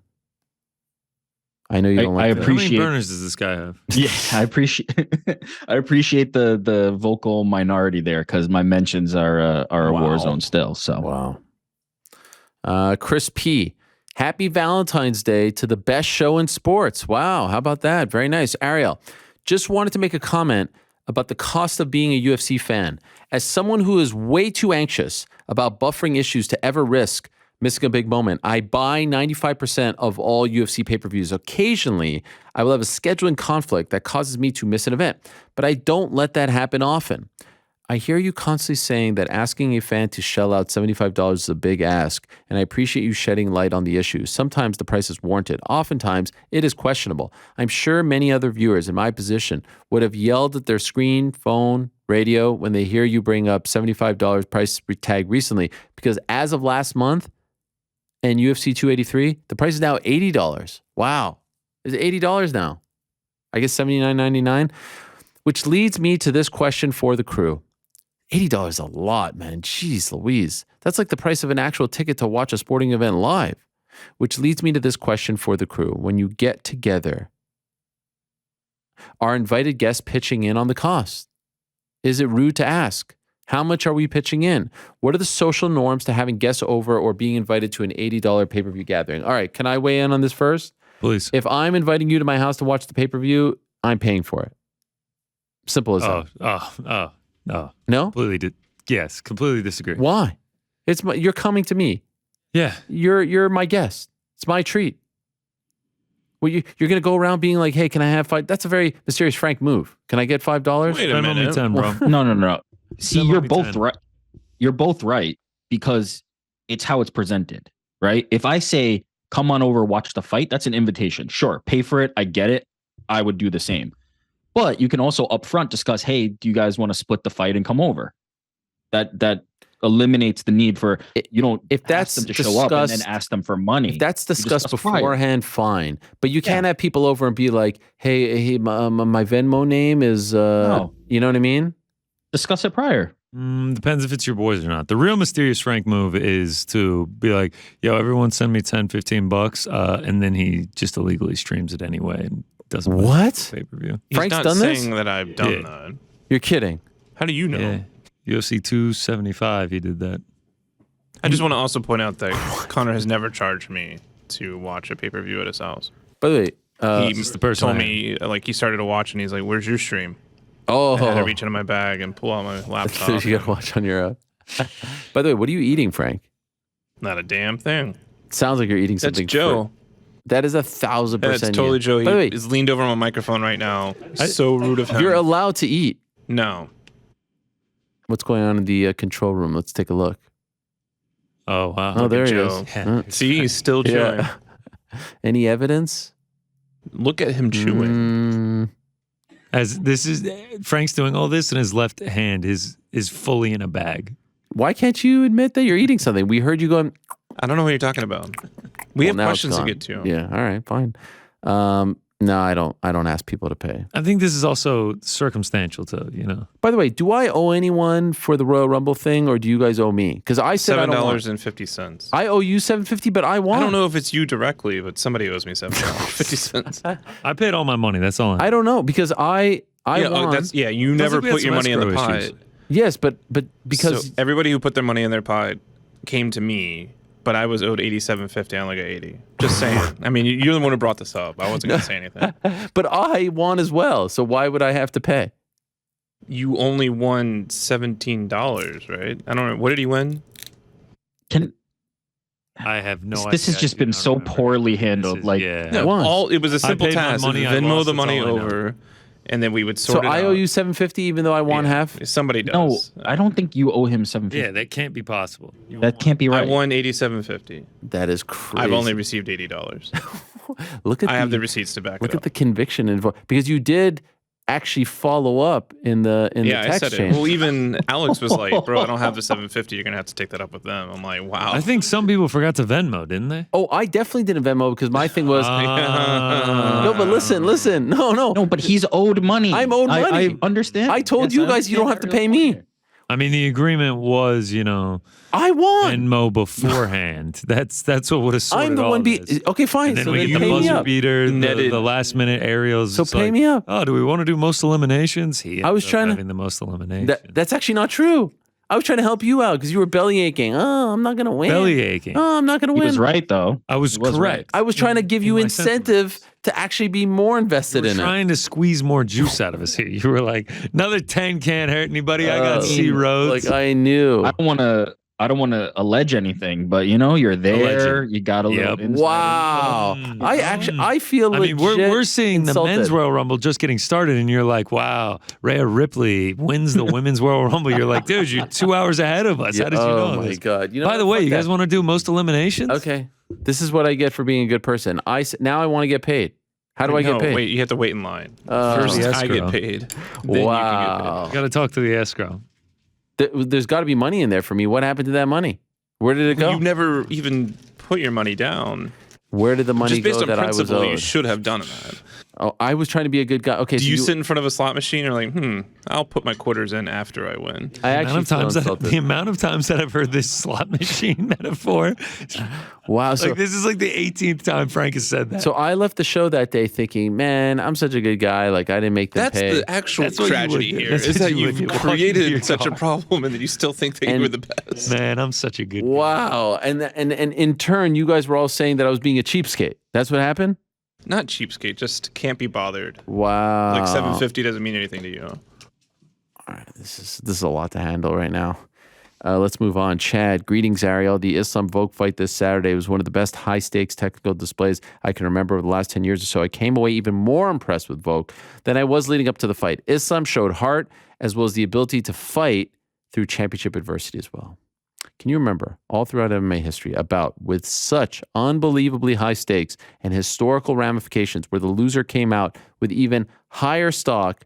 [SPEAKER 1] I know you don't like that.
[SPEAKER 3] How many burners does this guy have?
[SPEAKER 5] Yeah, I appreciate the vocal minority there because my mentions are a war zone still. So
[SPEAKER 1] wow. Chris P. Happy Valentine's Day to the best show in sports. Wow, how about that? Very nice. Ariel, just wanted to make a comment about the cost of being a UFC fan. As someone who is way too anxious about buffering issues to ever risk missing a big moment, I buy 95% of all UFC pay-per-views. Occasionally, I will have a scheduling conflict that causes me to miss an event, but I don't let that happen often. I hear you constantly saying that asking a fan to shell out $75 is a big ask, and I appreciate you shedding light on the issue. Sometimes the price is warranted. Oftentimes, it is questionable. I'm sure many other viewers in my position would have yelled at their screen, phone, radio when they hear you bring up $75 price tag recently, because as of last month and UFC 283, the price is now $80. Wow. It's $80 now. I guess $79.99, which leads me to this question for the crew. $80 is a lot, man. Jeez Louise. That's like the price of an actual ticket to watch a sporting event live. Which leads me to this question for the crew. When you get together, are invited guests pitching in on the cost? Is it rude to ask? How much are we pitching in? What are the social norms to having guests over or being invited to an $80 pay-per-view gathering? All right, can I weigh in on this first?
[SPEAKER 3] Please.
[SPEAKER 1] If I'm inviting you to my house to watch the pay-per-view, I'm paying for it. Simple as that. No?
[SPEAKER 3] Yes, completely disagree.
[SPEAKER 1] Why? You're coming to me.
[SPEAKER 3] Yeah.
[SPEAKER 1] You're my guest. It's my treat. Well, you're going to go around being like, hey, can I have $5? That's a very mysterious Frank move. Can I get $5?
[SPEAKER 4] Wait a minute.
[SPEAKER 3] 10, bro.
[SPEAKER 5] No. See,
[SPEAKER 3] Send
[SPEAKER 5] you're
[SPEAKER 3] me
[SPEAKER 5] both
[SPEAKER 3] 10.
[SPEAKER 5] right. You're both right because it's how it's presented, right? If I say, come on over, watch the fight, that's an invitation. Sure, pay for it. I get it. I would do the same. But you can also upfront discuss, hey, do you guys want to split the fight and come over? That eliminates the need for you don't ask them to show up and then ask them for money.
[SPEAKER 1] If that's discussed beforehand, fine. But you can't have people over and be like, hey, my Venmo name is,
[SPEAKER 5] No.
[SPEAKER 1] You know what I mean?
[SPEAKER 5] Discuss it prior.
[SPEAKER 3] Depends if it's your boys or not. The real mysterious Frank move is to be like, yo, everyone send me 10, 15 bucks. And then he just illegally streams it anyway and doesn't
[SPEAKER 1] What?
[SPEAKER 3] pay-per-view.
[SPEAKER 1] Frank's
[SPEAKER 4] not
[SPEAKER 1] done this?
[SPEAKER 4] saying that I've done that.
[SPEAKER 1] You're kidding.
[SPEAKER 4] How do you know?
[SPEAKER 3] Yeah. UFC 275, he did that.
[SPEAKER 4] I just want to also point out that Conor has never charged me to watch a pay-per-view at his house.
[SPEAKER 1] By the way,
[SPEAKER 4] He
[SPEAKER 3] the person
[SPEAKER 4] told
[SPEAKER 3] I
[SPEAKER 4] me, like, he started to watch and he's like, where's your stream?
[SPEAKER 1] oh,
[SPEAKER 4] I had to reach into my bag and pull out my laptop.
[SPEAKER 1] you got to watch on your own. By the way, what are you eating, Frank?
[SPEAKER 4] Not a damn thing.
[SPEAKER 1] Sounds like you're eating
[SPEAKER 4] That's
[SPEAKER 1] something.
[SPEAKER 4] Joe.
[SPEAKER 1] That is 1,000%.
[SPEAKER 4] That's totally
[SPEAKER 1] you.
[SPEAKER 4] Joe.
[SPEAKER 1] By the way,
[SPEAKER 4] He is leaned over on my microphone right now. So rude of him.
[SPEAKER 1] you're allowed to eat.
[SPEAKER 4] No.
[SPEAKER 1] What's going on in the control room? Let's take a look.
[SPEAKER 3] Oh, wow.
[SPEAKER 1] Oh, there he
[SPEAKER 4] Joe.
[SPEAKER 1] is.
[SPEAKER 3] Yeah.
[SPEAKER 4] See, he's still chewing.
[SPEAKER 1] Yeah. Any evidence?
[SPEAKER 4] Look at him chewing.
[SPEAKER 3] As this is Frank's doing all this, and his left hand is fully in a bag.
[SPEAKER 1] Why can't you admit that you're eating something? We heard you going.
[SPEAKER 4] I don't know what you're talking about. We have
[SPEAKER 1] now it's
[SPEAKER 4] questions to
[SPEAKER 1] gone.
[SPEAKER 4] get to.
[SPEAKER 1] Yeah. All right. Fine. No, I don't ask people to pay.
[SPEAKER 3] I think this is also circumstantial too, you know.
[SPEAKER 1] By the way, do I owe anyone for the Royal Rumble thing, or do you guys owe me? Because I said I don't want.
[SPEAKER 4] $7.50.
[SPEAKER 1] I owe you $7.50, but I want.
[SPEAKER 4] I don't know if it's you directly, but somebody owes me $7.50.
[SPEAKER 3] I paid all my money. That's all.
[SPEAKER 1] I don't know because I
[SPEAKER 4] Yeah,
[SPEAKER 1] want.
[SPEAKER 4] you never
[SPEAKER 3] like we had
[SPEAKER 4] put your
[SPEAKER 3] some
[SPEAKER 4] money in the
[SPEAKER 3] escrow
[SPEAKER 4] pot.
[SPEAKER 3] issues.
[SPEAKER 1] Yes, but because
[SPEAKER 4] So everybody who put their money in their pot came to me, but I was owed $87.50 on like a 80. Just saying. I mean, you're the one who brought this up. I wasn't gonna say anything.
[SPEAKER 1] but I won as well. So why would I have to pay?
[SPEAKER 4] You only won $17, right? I don't know. What did he win?
[SPEAKER 3] I have no idea.
[SPEAKER 5] This has just been so poorly handled. Like,
[SPEAKER 3] yeah.
[SPEAKER 4] No,
[SPEAKER 1] won.
[SPEAKER 4] it was a simple
[SPEAKER 3] paid my
[SPEAKER 4] task.
[SPEAKER 3] money, I
[SPEAKER 4] Venmo
[SPEAKER 3] lost,
[SPEAKER 4] the
[SPEAKER 3] that's
[SPEAKER 4] money
[SPEAKER 3] all I know.
[SPEAKER 4] over, and then we would sort
[SPEAKER 1] So
[SPEAKER 4] it
[SPEAKER 1] I
[SPEAKER 4] out.
[SPEAKER 1] owe you $7.50 even though I won half.
[SPEAKER 4] Somebody does.
[SPEAKER 5] no, I don't think you owe him $750.
[SPEAKER 3] Yeah, that can't be possible.
[SPEAKER 5] That can't be
[SPEAKER 4] I
[SPEAKER 5] right.
[SPEAKER 4] won $87.50.
[SPEAKER 1] That is crazy.
[SPEAKER 4] I've only received $80.
[SPEAKER 1] Look at
[SPEAKER 4] I have the receipts to back it
[SPEAKER 1] Look
[SPEAKER 4] up.
[SPEAKER 1] at the conviction involved because you did actually follow up in the
[SPEAKER 4] I
[SPEAKER 1] text
[SPEAKER 4] said
[SPEAKER 1] chain.
[SPEAKER 4] it. Well, even Alex was like, "Bro, I don't have the 750. You're gonna have to take that up with them." I'm like, "Wow."
[SPEAKER 3] I think some people forgot to Venmo, didn't they?
[SPEAKER 1] Oh, I definitely didn't Venmo because my thing was no. But listen,
[SPEAKER 5] No, but he's owed money.
[SPEAKER 1] I'm owed money.
[SPEAKER 5] I understand.
[SPEAKER 1] I told you guys you don't have to pay me.
[SPEAKER 3] I mean, the agreement was,
[SPEAKER 1] I won.
[SPEAKER 3] Venmo beforehand. That's what would have sorted
[SPEAKER 1] I'm the
[SPEAKER 3] all
[SPEAKER 1] one.
[SPEAKER 3] this.
[SPEAKER 1] Okay, fine.
[SPEAKER 3] And then
[SPEAKER 1] So
[SPEAKER 3] we
[SPEAKER 1] then
[SPEAKER 3] get the
[SPEAKER 1] pay me
[SPEAKER 3] buzzer
[SPEAKER 1] up.
[SPEAKER 3] beater, the last minute Ariel's.
[SPEAKER 1] So
[SPEAKER 3] just
[SPEAKER 1] pay
[SPEAKER 3] like,
[SPEAKER 1] me up.
[SPEAKER 3] Oh, do we want to do most eliminations?
[SPEAKER 1] I was trying to
[SPEAKER 3] having the most eliminations.
[SPEAKER 1] That's actually not true. I was trying to help you out because you were belly aching. Oh, I'm not gonna win.
[SPEAKER 3] Belly aching.
[SPEAKER 1] Oh, I'm not gonna
[SPEAKER 5] He
[SPEAKER 1] win.
[SPEAKER 5] was right though.
[SPEAKER 3] I was correct.
[SPEAKER 5] right.
[SPEAKER 1] I was trying to give you
[SPEAKER 3] my
[SPEAKER 1] incentive
[SPEAKER 3] sentiments.
[SPEAKER 1] to actually be more invested
[SPEAKER 3] You were
[SPEAKER 1] in it.
[SPEAKER 3] trying to squeeze more juice out of us here. You were like, another 10 can't hurt anybody. I got C roads.
[SPEAKER 1] Like I knew.
[SPEAKER 5] I don't want to allege anything, but you're there.
[SPEAKER 3] Alleged.
[SPEAKER 5] You got a little
[SPEAKER 3] Yep.
[SPEAKER 5] insider.
[SPEAKER 1] Wow. I feel
[SPEAKER 3] I
[SPEAKER 1] legit
[SPEAKER 3] mean, we're seeing
[SPEAKER 1] insulted.
[SPEAKER 3] the men's Royal Rumble just getting started, and you're like, wow, Rhea Ripley wins the women's Royal Rumble. You're like, dude, you're 2 hours ahead of us. How did you know
[SPEAKER 1] Oh my
[SPEAKER 3] this?
[SPEAKER 1] god.
[SPEAKER 3] By the way,
[SPEAKER 1] fuck
[SPEAKER 3] you guys
[SPEAKER 1] that.
[SPEAKER 3] want to do most eliminations?
[SPEAKER 1] Okay. This is what I get for being a good person. Now I want to get paid. How do I get paid?
[SPEAKER 4] Wait, you have to wait in line.
[SPEAKER 1] Oh.
[SPEAKER 4] First,
[SPEAKER 3] The
[SPEAKER 4] I
[SPEAKER 3] escrow.
[SPEAKER 4] get paid. Then
[SPEAKER 1] Wow.
[SPEAKER 3] You got to talk to the escrow.
[SPEAKER 1] There's got to be money in there for me. What happened to that money? Where did it
[SPEAKER 4] You can
[SPEAKER 1] go?
[SPEAKER 4] get paid. You never even put your money down.
[SPEAKER 1] Where did the money
[SPEAKER 4] Just based
[SPEAKER 1] go
[SPEAKER 4] on
[SPEAKER 1] that I was
[SPEAKER 4] principle, you
[SPEAKER 1] owed?
[SPEAKER 4] should have done that.
[SPEAKER 1] Oh, I was trying to be a good guy. Okay,
[SPEAKER 4] Do
[SPEAKER 1] so
[SPEAKER 4] you sit in front of a slot machine and like, I'll put my quarters in after I win?
[SPEAKER 1] I actually feel insulted.
[SPEAKER 3] The amount of times that I've heard this slot machine metaphor.
[SPEAKER 1] Wow. So,
[SPEAKER 3] Like, this is like the 18th time Frank has said that.
[SPEAKER 1] so I left the show that day thinking, man, I'm such a good guy. Like I didn't make them
[SPEAKER 4] That's
[SPEAKER 1] pay.
[SPEAKER 4] the actual
[SPEAKER 3] That's what you
[SPEAKER 4] tragedy
[SPEAKER 3] would do.
[SPEAKER 4] here.
[SPEAKER 3] That's
[SPEAKER 4] Is
[SPEAKER 3] what
[SPEAKER 4] that
[SPEAKER 3] you would
[SPEAKER 4] you've
[SPEAKER 3] do. Walking into your
[SPEAKER 4] created such a
[SPEAKER 3] car.
[SPEAKER 4] problem and that you still think that you were the best.
[SPEAKER 3] Man, I'm such a good guy.
[SPEAKER 1] Wow. And in turn, you guys were all saying that I was being a cheapskate. That's what happened?
[SPEAKER 4] Not cheapskate, just can't be bothered.
[SPEAKER 1] Wow.
[SPEAKER 4] Like 750 doesn't mean anything to you.
[SPEAKER 1] All right, this is a lot to handle right now. Let's move on. Chad, greetings, Ariel. The Islam Volk fight this Saturday was one of the best high-stakes technical displays I can remember over the last 10 years or so. I came away even more impressed with Volk than I was leading up to the fight. Islam showed heart as well as the ability to fight through championship adversity as well. Can you remember all throughout MMA history about with such unbelievably high stakes and historical ramifications where the loser came out with even higher stock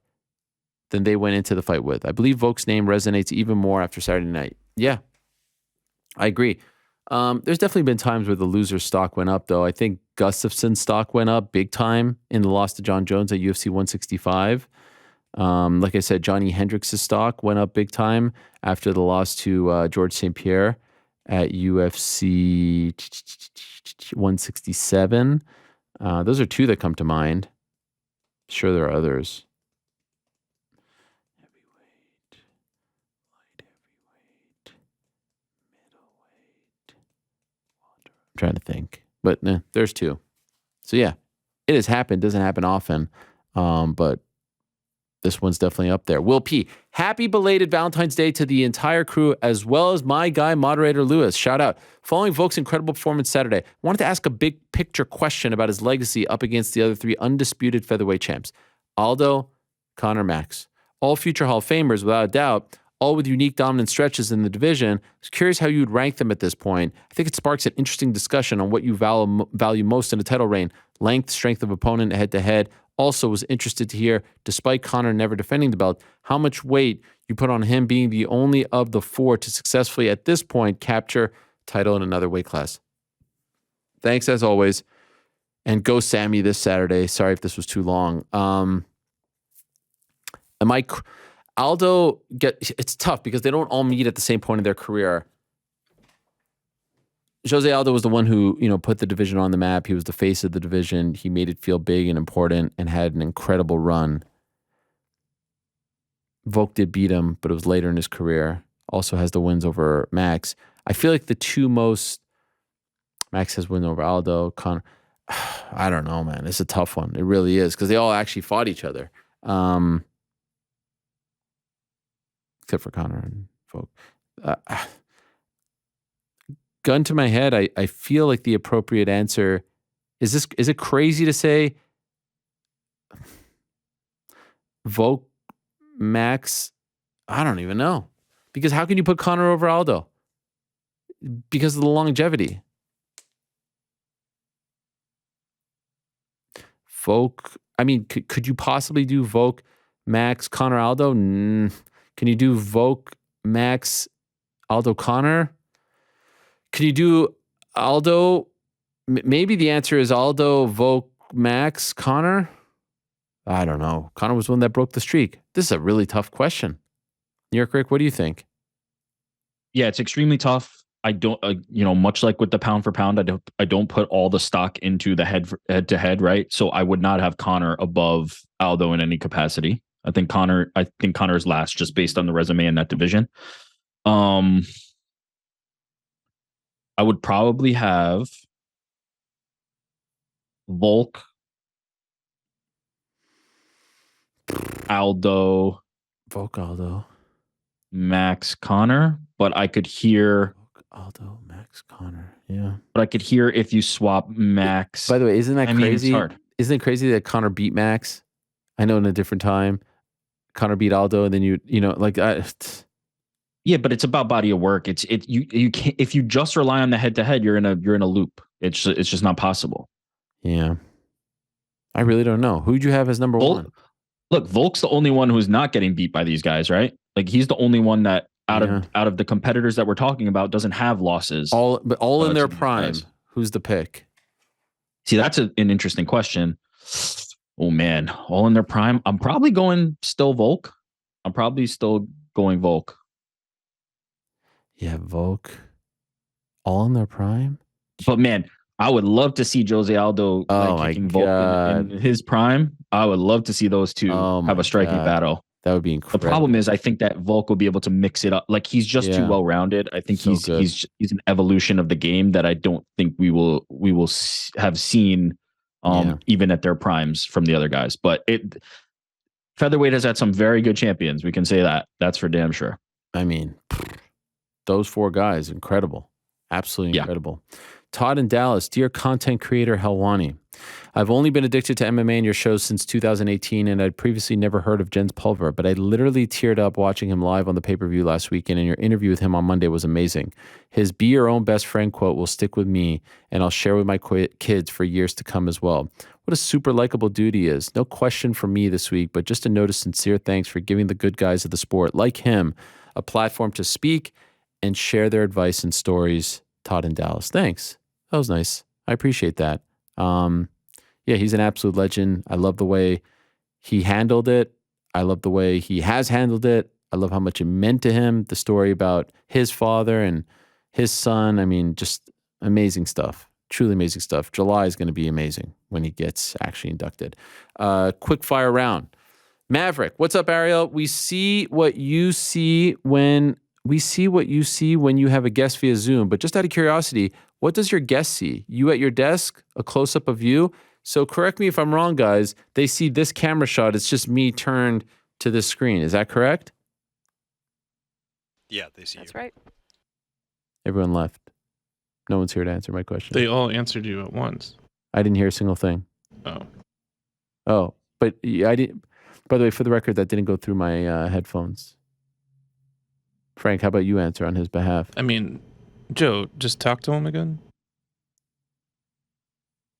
[SPEAKER 1] than they went into the fight with? I believe Volk's name resonates even more after Saturday night. Yeah, I agree. There's definitely been times where the loser's stock went up, though. I think Gustafson's stock went up big time in the loss to John Jones at UFC 165. Like I said, Johnny Hendricks' stock went up big time after the loss to George St. Pierre at UFC 167. Those are two that come to mind. Sure, there are others. Heavyweight, light heavyweight, middleweight, welter. I'm trying to think, but there's two. So yeah, it has happened. Doesn't happen often, but this one's definitely up there. Will P, happy belated Valentine's Day to the entire crew, as well as my guy, moderator Lewis. Shout out. Following Volk's incredible performance Saturday, I wanted to ask a big picture question about his legacy up against the other three undisputed featherweight champs, Aldo, Conor, Max. All future Hall of Famers, without a doubt, all with unique dominant stretches in the division. I was curious how you would rank them at this point. I think it sparks an interesting discussion on what you value most in a title reign. Length, strength of opponent, head-to-head. Also was interested to hear, despite Conor never defending the belt, how much weight you put on him being the only of the four to successfully, at this point, capture title in another weight class. Thanks, as always. And go Sami this Saturday. Sorry if this was too long. It's tough because they don't all meet at the same point in their career. Jose Aldo was the one who, put the division on the map. He was the face of the division. He made it feel big and important and had an incredible run. Volk did beat him, but it was later in his career. Also has the wins over Max. I feel like the two most... Max has wins over Aldo, Conor. I don't know, man. It's a tough one. It really is because they all actually fought each other. Except for Conor and Volk. Gun to my head, I feel like the appropriate answer is it crazy to say Volk, Max? I don't even know. Because how can you put Conor over Aldo? Because of the longevity. Volk, I mean, could you possibly do Volk, Max, Conor, Aldo? Can you do Volk, Max, Aldo, Conor? Can you do Aldo? Maybe the answer is Aldo, Volk, Max, Conor? I don't know. Conor was one that broke the streak. This is a really tough question. New York Rick, what do you think?
[SPEAKER 5] Yeah, it's extremely tough. I don't, much like with the pound for pound, I don't put all the stock into the head to head, right? So I would not have Conor above Aldo in any capacity. I think Conor is last just based on the resume in that division. I would probably have Volk, Aldo, Max, Conor, but I could hear
[SPEAKER 1] Aldo, Max, Conor. Yeah.
[SPEAKER 5] But I could hear if you swap Max.
[SPEAKER 1] By the way, isn't that crazy?
[SPEAKER 5] It's hard.
[SPEAKER 1] Isn't it crazy that Conor beat Max? I know in a different time. Conor beat Aldo, and then
[SPEAKER 5] yeah, but it's about body of work. You can't, if you just rely on the head to head, you're in a loop. It's just not possible.
[SPEAKER 1] Yeah. I really don't know. Who'd you have as number one?
[SPEAKER 5] Look, Volk's the only one who's not getting beat by these guys, right? Like he's the only one that out of the competitors that we're talking about doesn't have losses.
[SPEAKER 1] All in their prime. Who's the pick?
[SPEAKER 5] See, that's an interesting question. Oh man, all in their prime. I'm probably going still Volk. I'm probably still going Volk.
[SPEAKER 1] Yeah, Volk. All in their prime.
[SPEAKER 5] But man, I would love to see Jose Aldo kicking Volk in his prime. I would love to see those two have a striking battle.
[SPEAKER 1] That would be incredible.
[SPEAKER 5] The problem is, I think that Volk will be able to mix it up. Like he's just too well rounded. I think he's an evolution of the game that I don't think we will have seen even at their primes from the other guys. But featherweight has had some very good champions. We can say that. That's for damn sure.
[SPEAKER 1] I mean, those four guys, incredible, absolutely incredible. Todd in Dallas, dear content creator Helwani, I've only been addicted to MMA and your shows since 2018, and I'd previously never heard of Jens Pulver, but I literally teared up watching him live on the pay-per-view last weekend, and your interview with him on Monday was amazing. His "be your own best friend" quote will stick with me, and I'll share with my kids for years to come as well. What a super likable dude he is. No question from me this week, but just a note of sincere thanks for giving the good guys of the sport, like him, a platform to speak and share their advice and stories. Todd in Dallas. Thanks. That was nice. I appreciate that. Yeah, he's an absolute legend. I love the way he handled it. I love the way he has handled it. I love how much it meant to him, the story about his father and his son. I mean, just amazing stuff. Truly amazing stuff. July is going to be amazing when he gets actually inducted. Quick fire round. Maverick, what's up, Ariel? We see what you see when you have a guest via Zoom, but just out of curiosity, what does your guest see? You at your desk, a close-up of you? So correct me if I'm wrong, guys. They see this camera shot. It's just me turned to this screen. Is that correct?
[SPEAKER 6] Yeah, they see you.
[SPEAKER 7] That's right.
[SPEAKER 1] Everyone left. No one's here to answer my question.
[SPEAKER 4] They all answered you at once.
[SPEAKER 1] I didn't hear a single thing. Oh, but I didn't. By the way, for the record, that didn't go through my headphones. Frank, how about you answer on his behalf?
[SPEAKER 4] I mean, Joe, just talk to him again.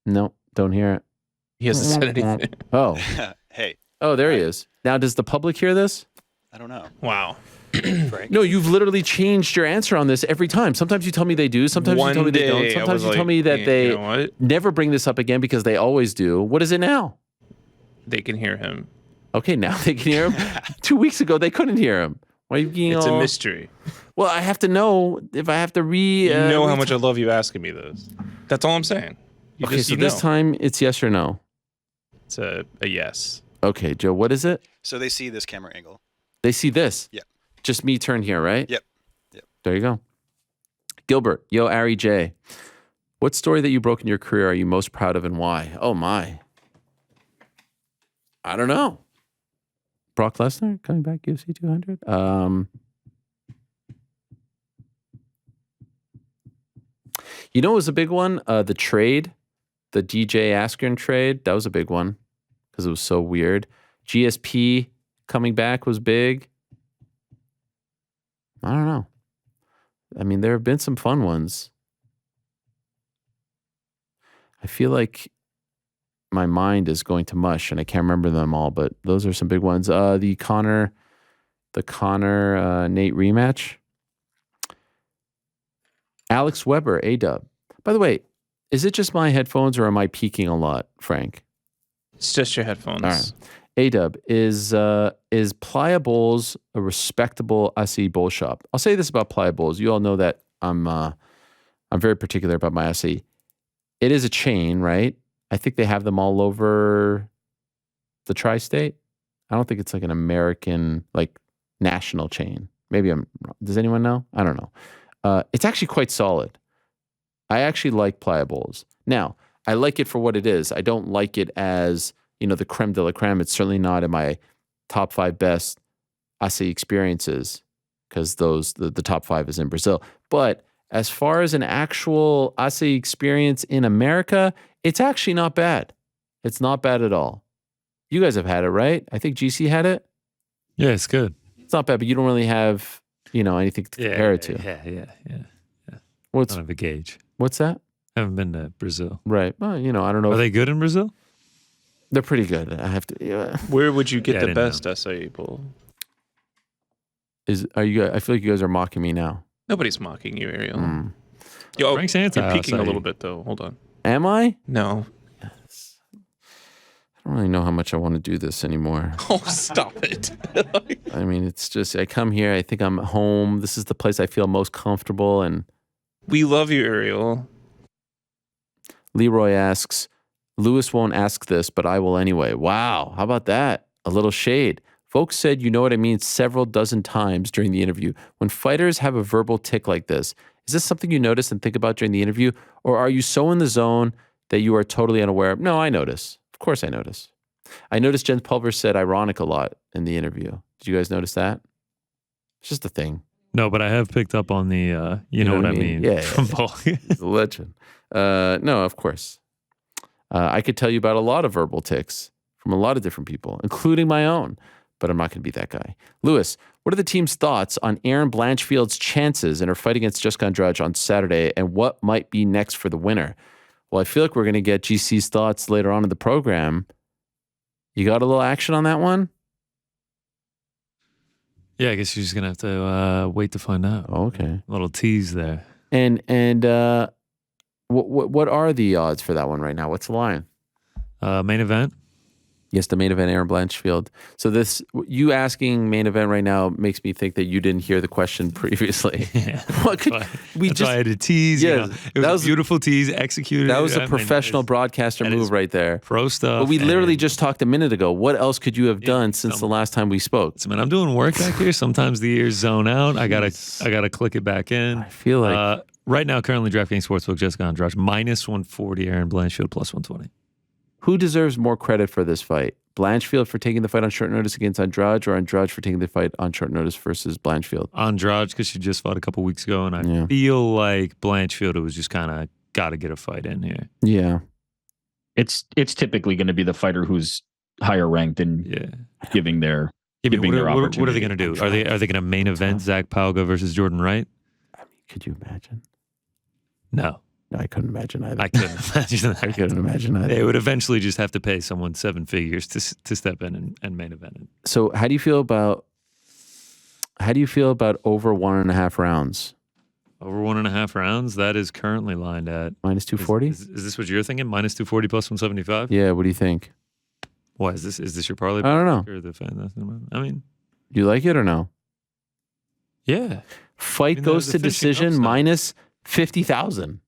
[SPEAKER 1] No, don't hear it.
[SPEAKER 4] He hasn't said anything.
[SPEAKER 1] Oh.
[SPEAKER 6] Hey.
[SPEAKER 1] Oh, there he is. Now, does the public hear this?
[SPEAKER 6] I don't know.
[SPEAKER 4] Wow.
[SPEAKER 6] Frank?
[SPEAKER 1] No, you've literally changed your answer on this every time. Sometimes you tell me they do. Sometimes you tell me they don't. Sometimes you tell me that they never bring this up again because they always do. What is it now?
[SPEAKER 4] They can hear him.
[SPEAKER 1] Okay, now they can hear him. 2 weeks ago, they couldn't hear him. Why are you being
[SPEAKER 4] It's a mystery.
[SPEAKER 1] Well, I have to know if I have to
[SPEAKER 4] you know how much I love you asking me this. That's all I'm saying.
[SPEAKER 1] This time it's yes or no?
[SPEAKER 4] It's a yes.
[SPEAKER 1] Okay, Joe, what is it?
[SPEAKER 6] So they see this camera angle.
[SPEAKER 1] They see this?
[SPEAKER 6] Yep.
[SPEAKER 1] Just me turn here, right?
[SPEAKER 6] Yep.
[SPEAKER 1] There you go. Gilbert, yo, Ari J. What story that you broke in your career are you most proud of and why? Oh, my. I don't know. Brock Lesnar coming back UFC 200? You know, it was a big one. The trade, the DJ Askren trade, that was a big one because it was so weird. GSP coming back was big. I don't know. I mean, there have been some fun ones. I feel like my mind is going to mush and I can't remember them all, but those are some big ones. The Conor Nate rematch. Alex Weber, A-Dub. By the way, is it just my headphones or am I peaking a lot, Frank?
[SPEAKER 4] It's just your headphones.
[SPEAKER 1] All right. A-Dub, is Playa Bowls a respectable açaí bowl shop? I'll say this about Playa Bowls. You all know that I'm very particular about my açaí. It is a chain, right? I think they have them all over the tri-state. I don't think it's like an American, like national chain. Maybe I'm wrong. Does anyone know? I don't know. It's actually quite solid. I actually like Playa Bowls. Now, I like it for what it is. I don't like it as, the creme de la creme. It's certainly not in my top 5 best açaí experiences because the top 5 is in Brazil. But as far as an actual açaí experience in America, it's actually not bad. It's not bad at all. You guys have had it, right? I think GC had it.
[SPEAKER 3] Yeah, it's good.
[SPEAKER 1] It's not bad, but you don't really have, anything to compare it to.
[SPEAKER 3] Yeah.
[SPEAKER 1] What's
[SPEAKER 3] I don't have a gauge.
[SPEAKER 1] What's that?
[SPEAKER 3] I haven't been to Brazil.
[SPEAKER 1] Right. Well, I don't know.
[SPEAKER 3] Are they good in Brazil?
[SPEAKER 1] They're pretty good. I have to. Yeah.
[SPEAKER 4] Where would you get
[SPEAKER 3] Yeah, I
[SPEAKER 4] the
[SPEAKER 3] didn't
[SPEAKER 4] best açaí bowl?
[SPEAKER 1] Are you guys? I feel like you guys are mocking me now.
[SPEAKER 4] Nobody's mocking you, Ariel.
[SPEAKER 3] Frank's
[SPEAKER 4] You're
[SPEAKER 3] anti-açaí.
[SPEAKER 4] peeking a little bit, though. Hold on.
[SPEAKER 1] Am I?
[SPEAKER 4] No.
[SPEAKER 1] Yes. I don't really know how much I want to do this anymore.
[SPEAKER 4] Oh, stop it.
[SPEAKER 1] I mean, it's just I come here. I think I'm home. This is the place I feel most comfortable. And
[SPEAKER 4] We love you, Ariel.
[SPEAKER 1] Leroy asks, Lewis won't ask this, but I will anyway. Wow. How about that? A little shade. Folks said, you know what I mean, several dozen times during the interview. When fighters have a verbal tic like this, is this something you notice and think about during the interview? Or are you so in the zone that you are totally unaware of? No, I notice. Of course I notice. I noticed Jens Pulver said ironic a lot in the interview. Did you guys notice that? It's just a thing.
[SPEAKER 3] No, but I have picked up on the, you know what I mean?
[SPEAKER 1] Yeah.
[SPEAKER 3] From Volk.
[SPEAKER 1] He's a legend. No, of course. I could tell you about a lot of verbal tics from a lot of different people, including my own, but I'm not going to be that guy. Lewis, what are the team's thoughts on Erin Blanchfield's chances in her fight against Jessica Andrade on Saturday, and what might be next for the winner? Well, I feel like we're going to get GC's thoughts later on in the program. You got a little action on that one?
[SPEAKER 3] Yeah, I guess you're just going to have to wait to find out.
[SPEAKER 1] Okay.
[SPEAKER 3] A little tease there.
[SPEAKER 1] And what are the odds for that one right now? What's the line?
[SPEAKER 3] Main event?
[SPEAKER 1] Yes, the main event, Erin Blanchfield. So you asking main event right now makes me think that you didn't hear the question previously.
[SPEAKER 3] Yeah.
[SPEAKER 1] What could
[SPEAKER 3] That's why I had to tease.
[SPEAKER 1] Yes,
[SPEAKER 3] it was
[SPEAKER 1] that
[SPEAKER 3] a
[SPEAKER 1] was
[SPEAKER 3] beautiful tease, executed.
[SPEAKER 1] That was a
[SPEAKER 3] I mean,
[SPEAKER 1] professional broadcaster
[SPEAKER 3] that
[SPEAKER 1] move
[SPEAKER 3] is
[SPEAKER 1] right there.
[SPEAKER 3] pro stuff.
[SPEAKER 1] But we literally
[SPEAKER 3] and-
[SPEAKER 1] just talked a minute ago. What else could you have done since the last time we spoke?
[SPEAKER 3] I mean, I'm doing work back here. Sometimes the ears zone out. I gotta click it back in.
[SPEAKER 1] I feel like
[SPEAKER 3] Right now, currently DraftKings Sportsbook, Jessica Andrade, minus 140, Erin Blanchfield, plus 120.
[SPEAKER 1] who deserves more credit for this fight? Blanchfield for taking the fight on short notice against Andrade, or Andrade for taking the fight on short notice versus Blanchfield?
[SPEAKER 3] Andrade, because she just fought a couple weeks ago, and I feel like Blanchfield was just kind of got to get a fight in here.
[SPEAKER 1] Yeah.
[SPEAKER 5] It's typically going to be the fighter who's higher ranked and giving their giving their opportunity.
[SPEAKER 3] What are they going to do? Are they going to main event Zach Pauga versus Jordan Wright?
[SPEAKER 1] I mean, could you imagine?
[SPEAKER 3] No.
[SPEAKER 1] I couldn't imagine either.
[SPEAKER 3] I couldn't imagine that.
[SPEAKER 1] I couldn't imagine either.
[SPEAKER 3] They would eventually just have to pay someone 7 figures to step in and main event it.
[SPEAKER 1] So how do you feel about over 1.5 rounds?
[SPEAKER 3] Over 1.5 rounds, that is currently lined at
[SPEAKER 1] minus 240.
[SPEAKER 3] Is this what you're thinking? Minus 240 plus 175?
[SPEAKER 1] Yeah. What do you think?
[SPEAKER 3] Why is this your parlay?
[SPEAKER 1] I don't know.
[SPEAKER 3] Or the fan? I mean,
[SPEAKER 1] Do you like it or no?
[SPEAKER 3] yeah.
[SPEAKER 1] Fight goes
[SPEAKER 3] the
[SPEAKER 1] to
[SPEAKER 3] fishing
[SPEAKER 1] decision
[SPEAKER 3] upside.
[SPEAKER 1] minus 50,000.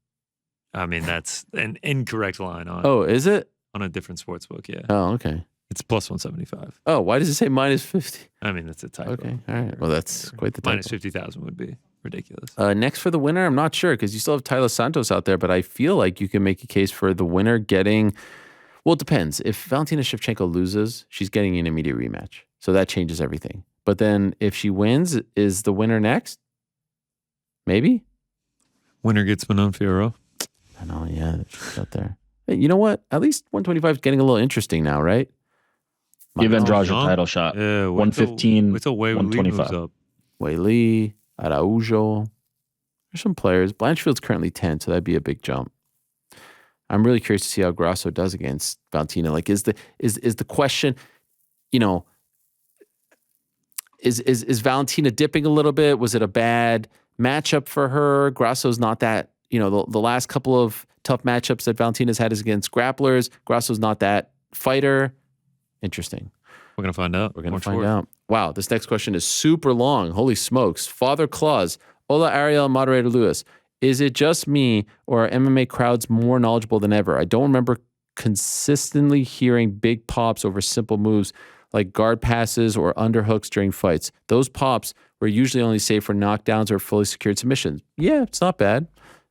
[SPEAKER 3] I mean, that's an incorrect line on
[SPEAKER 1] Oh, is it?
[SPEAKER 3] on a different sports book. Yeah,
[SPEAKER 1] Oh, okay.
[SPEAKER 3] it's plus 175.
[SPEAKER 1] Oh, why does it say minus 50?
[SPEAKER 3] I mean, that's a typo.
[SPEAKER 1] Okay. All right. Well, that's quite the
[SPEAKER 3] Minus
[SPEAKER 1] typo.
[SPEAKER 3] 50,000 would be ridiculous.
[SPEAKER 1] Next for the winner, I'm not sure because you still have Tyler Santos out there, but I feel like you can make a case for the winner getting. Well, it depends. If Valentina Shevchenko loses, she's getting an immediate rematch, so that changes everything. But then if she wins, is the winner next? Maybe.
[SPEAKER 3] Winner gets Manon Fiorot.
[SPEAKER 1] I know. Yeah, she's out there. Hey, you know what? At least 125 is getting a little interesting now, right?
[SPEAKER 5] Give
[SPEAKER 1] Manon,
[SPEAKER 5] Andrade a
[SPEAKER 3] Jean?
[SPEAKER 5] title shot.
[SPEAKER 3] Yeah,
[SPEAKER 5] 115,
[SPEAKER 3] It's a way
[SPEAKER 5] 125.
[SPEAKER 3] moves up.
[SPEAKER 1] Wei Li, Araujo. There's some players. Blanchfield's currently 10, so that'd be a big jump. I'm really curious to see how Grasso does against Valentina. Like, is the question, is Valentina dipping a little bit? Was it a bad matchup for her? Grasso's not that, the last couple of tough matchups that Valentina's had is against grapplers. Grasso's not that fighter. Interesting.
[SPEAKER 3] We're going to find out.
[SPEAKER 1] We're going to find out. Wow, this next question is super long. Holy smokes. Father Claus, Hola Ariel, Moderator Lewis. Is it just me or are MMA crowds more knowledgeable than ever? I don't remember consistently hearing big pops over simple moves like guard passes or underhooks during fights. Those pops were usually only saved for knockdowns or fully secured submissions. Yeah, it's not bad.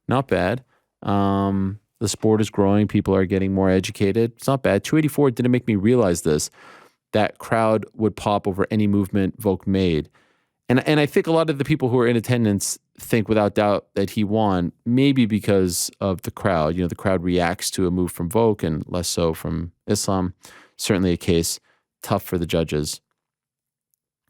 [SPEAKER 1] Not bad. The sport is growing. People are getting more educated. It's not bad. 284 didn't make me realize this, that crowd would pop over any movement Volk made. And I think a lot of the people who are in attendance think without doubt that he won, maybe because of the crowd. The crowd reacts to a move from Volk and less so from Islam. Certainly a case tough for the judges.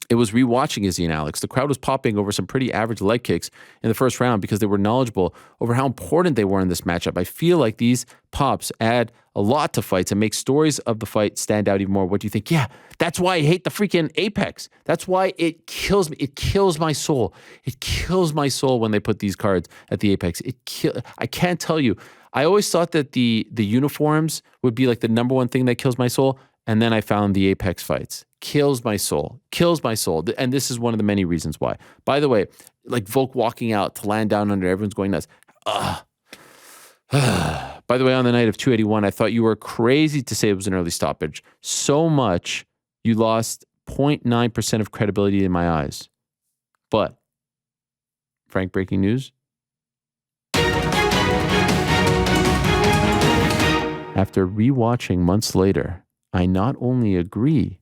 [SPEAKER 1] It was rewatching Izzy and Alex. The crowd was popping over some pretty average leg kicks in the first round because they were knowledgeable over how important they were in this matchup. I feel like these pops add a lot to fights and make stories of the fight stand out even more. What do you think? Yeah, that's why I hate the freaking Apex. That's why it kills me. It kills my soul. It kills my soul when they put these cards at the Apex. I can't tell you. I always thought that the uniforms would be like the number one thing that kills my soul. And then I found the Apex fights. Kills my soul. Kills my soul. And this is one of the many reasons why. By the way, like Volk walking out to land down under, everyone's going nuts. By the way, on the night of 281, I thought you were crazy to say it was an early stoppage. So much, you lost 0.9% of credibility in my eyes. But, Frank, breaking news. After rewatching months later, I not only agree,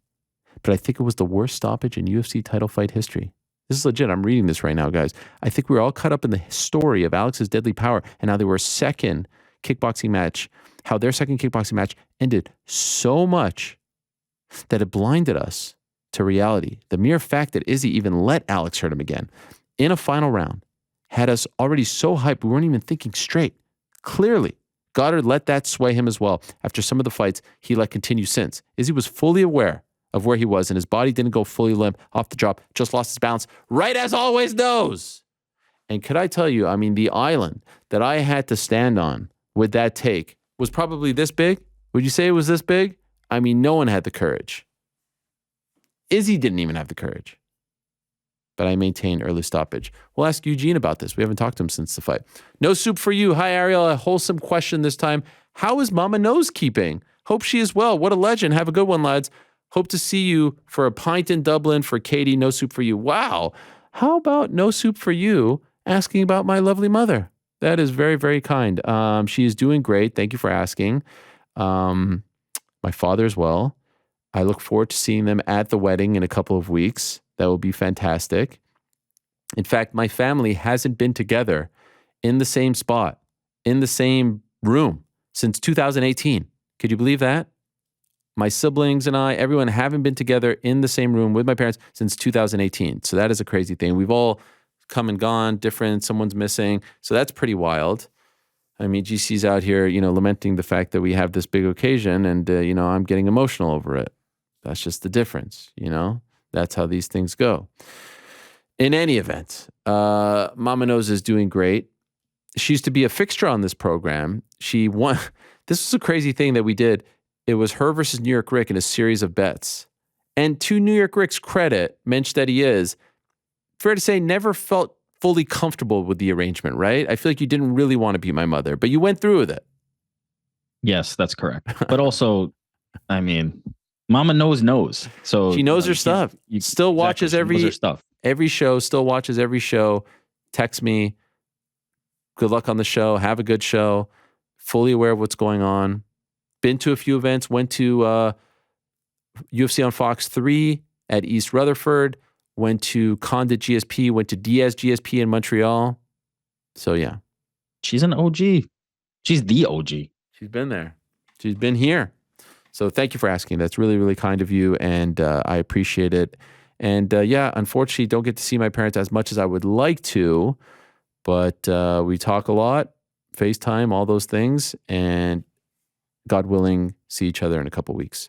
[SPEAKER 1] but I think it was the worst stoppage in UFC title fight history. This is legit. I'm reading this right now, guys. I think we were all caught up in the story of Alex's deadly power and how they were their second kickboxing match ended so much that it blinded us to reality. The mere fact that Izzy even let Alex hurt him again in a final round had us already so hyped we weren't even thinking straight. Clearly, Goddard let that sway him as well. After some of the fights he let continue since. Izzy was fully aware of where he was and his body didn't go fully limp off the drop, just lost his balance, right as always knows. And could I tell you, I mean, the island that I had to stand on with that take was probably this big. Would you say it was this big? I mean, no one had the courage. Izzy didn't even have the courage. But I maintain early stoppage. We'll ask Eugene about this. We haven't talked to him since the fight. No soup for you. Hi, Ariel. A wholesome question this time. How is Mama Nose keeping? Hope she is well. What a legend. Have a good one, lads. Hope to see you for a pint in Dublin for Katie. No soup for you. Wow. How about no soup for you asking about my lovely mother? That is very, very kind. She is doing great. Thank you for asking. My father as well. I look forward to seeing them at the wedding in a couple of weeks. That will be fantastic. In fact, my family hasn't been together in the same spot, in the same room since 2018. Could you believe that? My siblings and I, everyone haven't been together in the same room with my parents since 2018. So that is a crazy thing. We've all come and gone, different, someone's missing. So that's pretty wild. I mean, GC's out here, lamenting the fact that we have this big occasion and, I'm getting emotional over it. That's just the difference, That's how these things go. In any event, Mama Nose is doing great. She used to be a fixture on this program. She won. This was a crazy thing that we did. It was her versus New York Rick in a series of bets. And to New York Rick's credit, mensch that he is, fair to say, never felt fully comfortable with the arrangement, right? I feel like you didn't really want to beat my mother, but you went through with it.
[SPEAKER 5] Yes, that's correct. But also, I mean, Mama knows. So
[SPEAKER 1] she knows her stuff. Still watches every show, still watches every show. Text me. Good luck on the show. Have a good show. Fully aware of what's going on. Been to a few events. Went to UFC on Fox 3 at East Rutherford. Went to Condit GSP. Went to Diaz GSP in Montreal. So yeah.
[SPEAKER 5] She's an OG. She's the OG.
[SPEAKER 1] She's been there. She's been here. So thank you for asking. That's really, really kind of you, and I appreciate it. And unfortunately, don't get to see my parents as much as I would like to, but we talk a lot. FaceTime, all those things, and God willing, see each other in a couple weeks.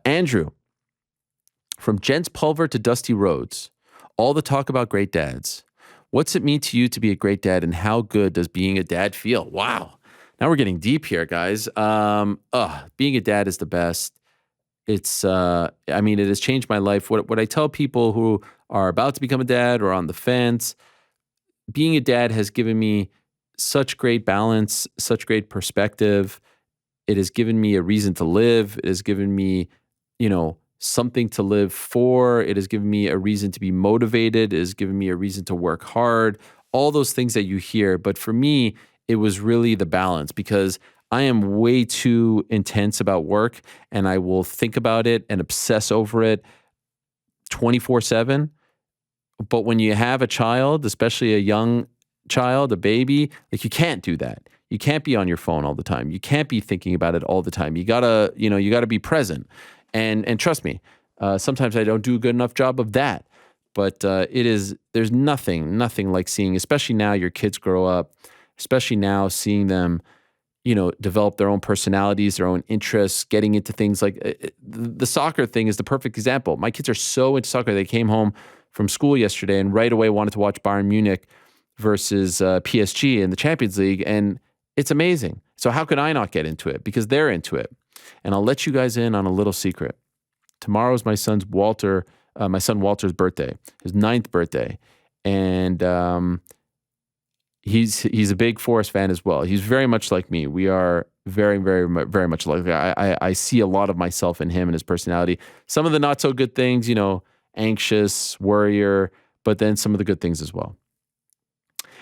[SPEAKER 1] Andrew, from Jens Pulver to Dusty Rhodes, all the talk about great dads. What's it mean to you to be a great dad, and how good does being a dad feel? Wow. Now we're getting deep here, guys. Being a dad is the best. It's, it has changed my life. What I tell people who are about to become a dad or on the fence, being a dad has given me such great balance, such great perspective. It has given me a reason to live. It has given me, something to live for. It has given me a reason to be motivated. It has given me a reason to work hard. All those things that you hear. But for me, it was really the balance, because I am way too intense about work, and I will think about it and obsess over it 24/7. But when you have a child, especially a young child, a baby, like, you can't do that. You can't be on your phone all the time. You can't be thinking about it all the time. You gotta be present. And trust me, sometimes I don't do a good enough job of that. But there's nothing like seeing, especially now your kids grow up, especially now seeing them, develop their own personalities, their own interests, getting into things like the soccer thing is the perfect example. My kids are so into soccer. They came home from school yesterday and right away wanted to watch Bayern Munich versus PSG in the Champions League, and it's amazing. So how could I not get into it? Because they're into it. And I'll let you guys in on a little secret. Tomorrow is my son Walter's birthday, his 9th birthday, and he's a big Forest fan as well. He's very much like me. We are very, very, very much like. I see a lot of myself in him and his personality. Some of the not so good things, anxious, worrier, but then some of the good things as well.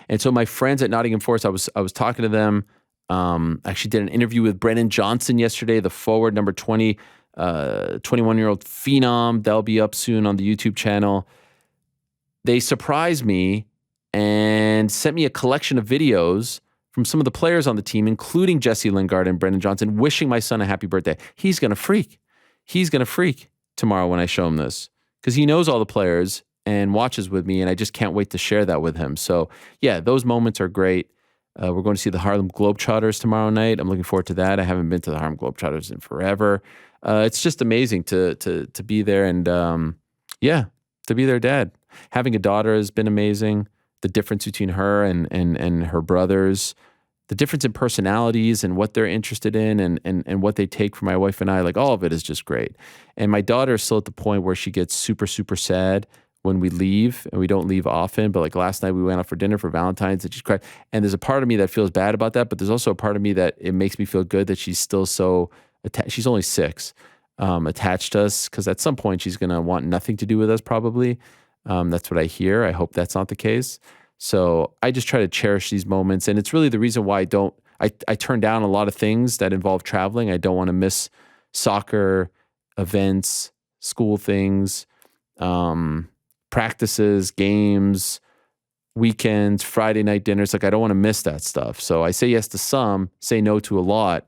[SPEAKER 1] And so my friends at Nottingham Forest, I was talking to them. Actually did an interview with Brennan Johnson yesterday, the forward, number 20, 21-year-old phenom. That'll be up soon on the YouTube channel. They surprised me and sent me a collection of videos from some of the players on the team, including Jesse Lingard and Brennan Johnson, wishing my son a happy birthday. He's going to freak. He's going to freak tomorrow when I show him this, because he knows all the players and watches with me, and I just can't wait to share that with him. So yeah, those moments are great. We're going to see the Harlem Globetrotters tomorrow night. I'm looking forward to that. I haven't been to the Harlem Globetrotters in forever. It's just amazing to be there and to be their dad. Having a daughter has been amazing. The difference between her and her brothers, the difference in personalities and what they're interested in and what they take from my wife and I, like, all of it is just great. And my daughter is still at the point where she gets super, super sad when we leave, and we don't leave often. But like last night we went out for dinner for Valentine's and she cried. And there's a part of me that feels bad about that, but there's also a part of me that it makes me feel good that she's still so attached. She's only 6, attached to us, because at some point she's going to want nothing to do with us probably. That's what I hear. I hope that's not the case. So I just try to cherish these moments. And it's really the reason why I turn down a lot of things that involve traveling. I don't want to miss soccer, events, school things, practices, games, weekends, Friday night dinners. Like, I don't want to miss that stuff. So I say yes to some, say no to a lot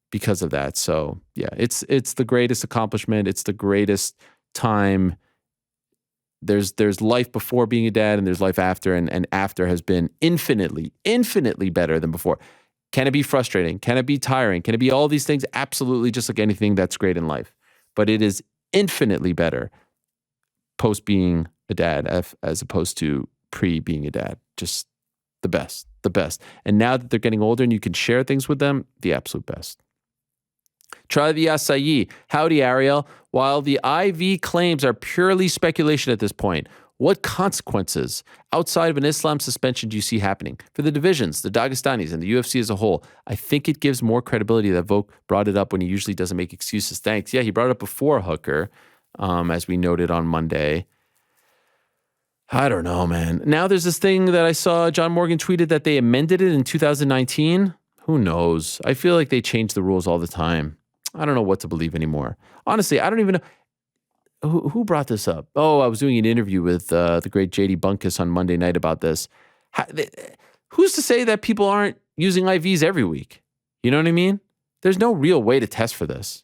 [SPEAKER 1] because of that. So yeah, it's the greatest accomplishment. It's the greatest time. There's life before being a dad and there's life after, and after has been infinitely better than before. Can it be frustrating? Can it be tiring? Can it be all these things? Absolutely, just like anything that's great in life. But it is infinitely better post being a dad as opposed to pre being a dad. Just the best. And now that they're getting older and you can share things with them, the absolute best. Try the açaí. Howdy, Ariel. While the IV claims are purely speculation at this point, what consequences outside of an Islam suspension do you see happening for the divisions, the Dagestanis, and the UFC as a whole? I think it gives more credibility that Volk brought it up when he usually doesn't make excuses. Thanks. Yeah, he brought it up before Hooker, as we noted on Monday. I don't know, man. Now there's this thing that I saw John Morgan tweeted that they amended it in 2019. Who knows? I feel like they change the rules all the time. I don't know what to believe anymore. Honestly, I don't even know. Who brought this up? Oh, I was doing an interview with the great JD Bunkus on Monday night about this. Who's to say that people aren't using IVs every week? You know what I mean? There's no real way to test for this.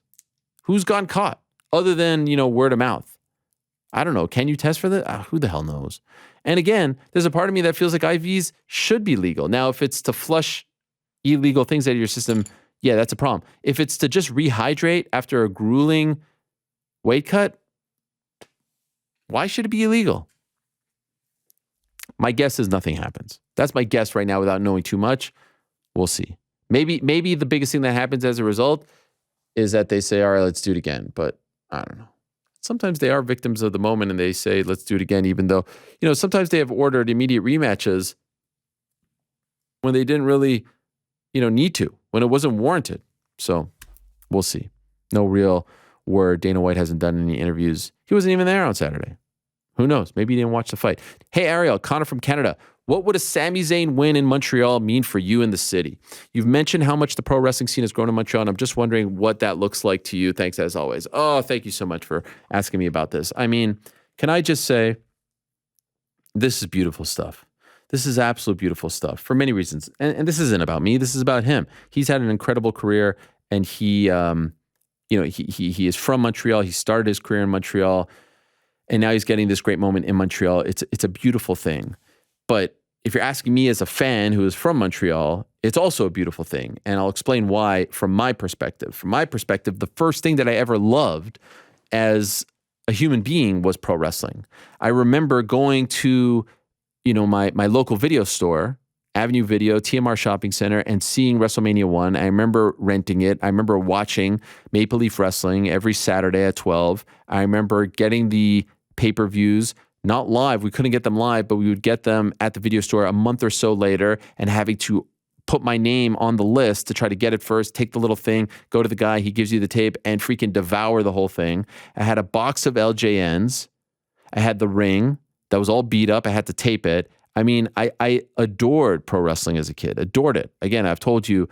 [SPEAKER 1] Who's gone caught other than, word of mouth? I don't know. Can you test for that? Who the hell knows? And again, there's a part of me that feels like IVs should be legal. Now, if it's to flush illegal things out of your system, yeah, that's a problem. If it's to just rehydrate after a grueling weight cut, why should it be illegal? My guess is nothing happens. That's my guess right now without knowing too much. We'll see. Maybe the biggest thing that happens as a result is that they say, all right, let's do it again. But I don't know. Sometimes they are victims of the moment and they say, let's do it again, even though, sometimes they have ordered immediate rematches when they didn't really, need to, when it wasn't warranted. So we'll see. No real word. Dana White hasn't done any interviews. He wasn't even there on Saturday. Who knows? Maybe he didn't watch the fight. Hey, Ariel, Conor from Canada. What would a Sami Zayn win in Montreal mean for you in the city? You've mentioned how much the pro wrestling scene has grown in Montreal, and I'm just wondering what that looks like to you. Thanks, as always. Oh, thank you so much for asking me about this. I mean, can I just say, this is beautiful stuff. This is absolute beautiful stuff for many reasons. And this isn't about me. This is about him. He's had an incredible career, and he is from Montreal. He started his career in Montreal, and now he's getting this great moment in Montreal. It's a beautiful thing. But if you're asking me as a fan who is from Montreal, it's also a beautiful thing. And I'll explain why from my perspective. From my perspective, the first thing that I ever loved as a human being was pro wrestling. I remember going to, my local video store, Avenue Video, TMR Shopping Center, and seeing WrestleMania 1. I remember renting it. I remember watching Maple Leaf Wrestling every Saturday at 12. I remember getting the pay-per-views, not live. We couldn't get them live, but we would get them at the video store a month or so later and having to put my name on the list to try to get it first, take the little thing, go to the guy, he gives you the tape, and freaking devour the whole thing. I had a box of LJNs. I had the ring that was all beat up. I had to tape it. I mean, I adored pro wrestling as a kid. Adored it. Again, I've told you,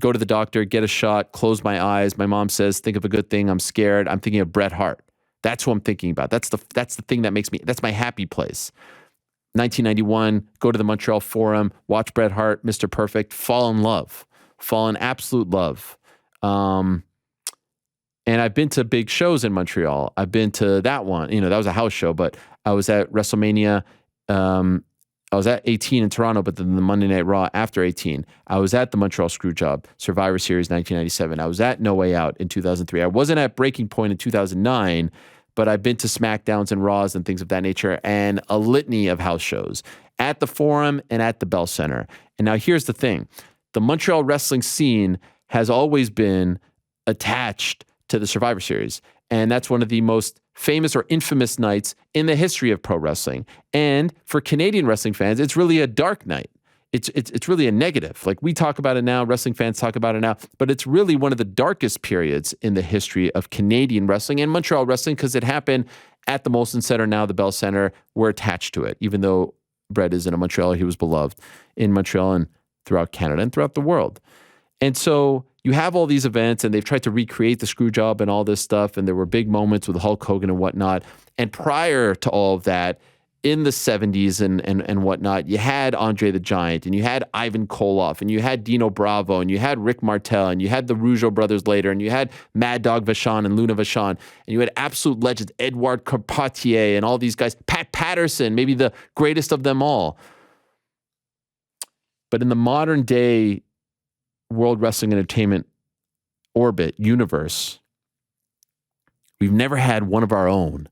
[SPEAKER 1] go to the doctor, get a shot, close my eyes. My mom says, think of a good thing. I'm scared. I'm thinking of Bret Hart. That's who I'm thinking about. That's the thing that makes me, that's my happy place. 1991, go to the Montreal Forum, watch Bret Hart, Mr. Perfect, fall in absolute love. And I've been to big shows in Montreal. I've been to that one, that was a house show, but I was at WrestleMania. I was at 18 in Toronto, but then the Monday Night Raw after 18. I was at the Montreal Screwjob, Survivor Series 1997. I was at No Way Out in 2003. I wasn't at Breaking Point in 2009, but I've been to SmackDowns and Raws and things of that nature and a litany of house shows at the Forum and at the Bell Center. And now here's the thing. The Montreal wrestling scene has always been attached to the Survivor Series. And that's one of the most famous or infamous nights in the history of pro wrestling. And for Canadian wrestling fans, it's really a dark night. It's really a negative. Like we talk about it now, wrestling fans talk about it now, but it's really one of the darkest periods in the history of Canadian wrestling and Montreal wrestling because it happened at the Molson Center, now the Bell Center. We're attached to it. Even though Brett is in Montreal, he was beloved in Montreal and throughout Canada and throughout the world. And so you have all these events and they've tried to recreate the screw job and all this stuff. And there were big moments with Hulk Hogan and whatnot. And prior to all of that, in the 70s and whatnot, you had Andre the Giant and you had Ivan Koloff and you had Dino Bravo and you had Rick Martel and you had the Rougeau brothers later and you had Mad Dog Vachon and Luna Vachon and you had absolute legends, Edouard Carpentier and all these guys, Pat Patterson, maybe the greatest of them all. But in the modern day World Wrestling Entertainment orbit, universe, we've never had one of our own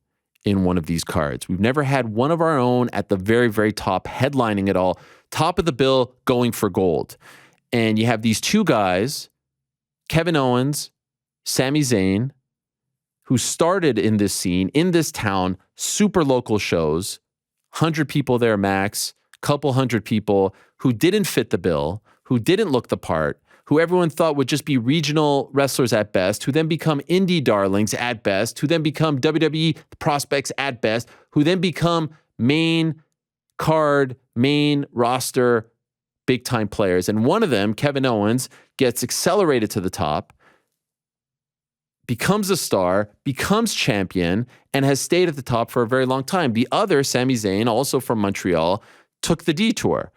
[SPEAKER 1] in one of these cards. We've never had one of our own at the very, very top, headlining it all, top of the bill, going for gold. And you have these two guys, Kevin Owens, Sami Zayn, who started in this scene, in this town, super local shows, 100 people there max, couple hundred people who didn't fit the bill, who didn't look the part, who everyone thought would just be regional wrestlers at best, who then become indie darlings at best, who then become WWE prospects at best, who then become main card, main roster, big-time players. And one of them, Kevin Owens, gets accelerated to the top, becomes a star, becomes champion, and has stayed at the top for a very long time. The other, Sami Zayn, also from Montreal, took the detour.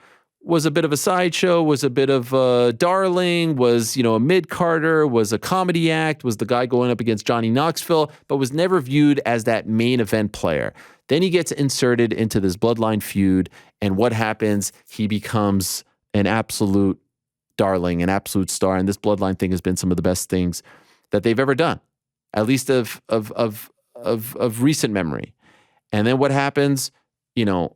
[SPEAKER 1] Was a bit of a sideshow, was a bit of a darling, was, a mid-carder, was a comedy act, was the guy going up against Johnny Knoxville, but was never viewed as that main event player. Then he gets inserted into this bloodline feud, and what happens? He becomes an absolute darling, an absolute star, and this bloodline thing has been some of the best things that they've ever done, at least of recent memory. And then what happens? You know,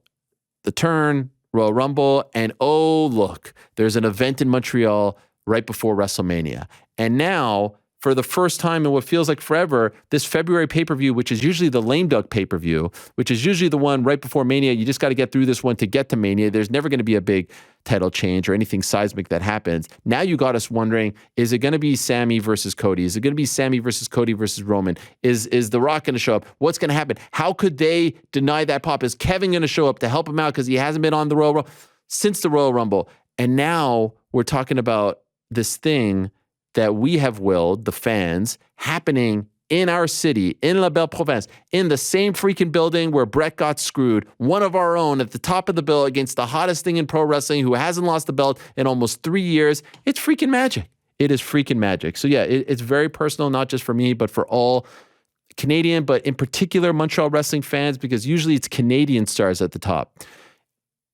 [SPEAKER 1] the turn, Royal Rumble, and oh, look, there's an event in Montreal right before WrestleMania. And now, for the first time in what feels like forever, this February pay-per-view, which is usually the lame duck pay-per-view, which is usually the one right before Mania, you just got to get through this one to get to Mania. There's never going to be a big title change or anything seismic that happens. Now you got us wondering, is it going to be Sami versus Cody? Is it going to be Sami versus Cody versus Roman? Is The Rock going to show up? What's going to happen? How could they deny that pop? Is Kevin going to show up to help him out because he hasn't been on the Royal Rumble since the Royal Rumble? And now we're talking about this thing that we have willed, the fans, happening in our city, in La Belle Province, in the same freaking building where Brett got screwed, one of our own at the top of the bill against the hottest thing in pro wrestling who hasn't lost the belt in almost 3 years. It's freaking magic. It is freaking magic. So yeah, it's very personal, not just for me, but for all Canadian, but in particular Montreal wrestling fans, because usually it's Canadian stars at the top.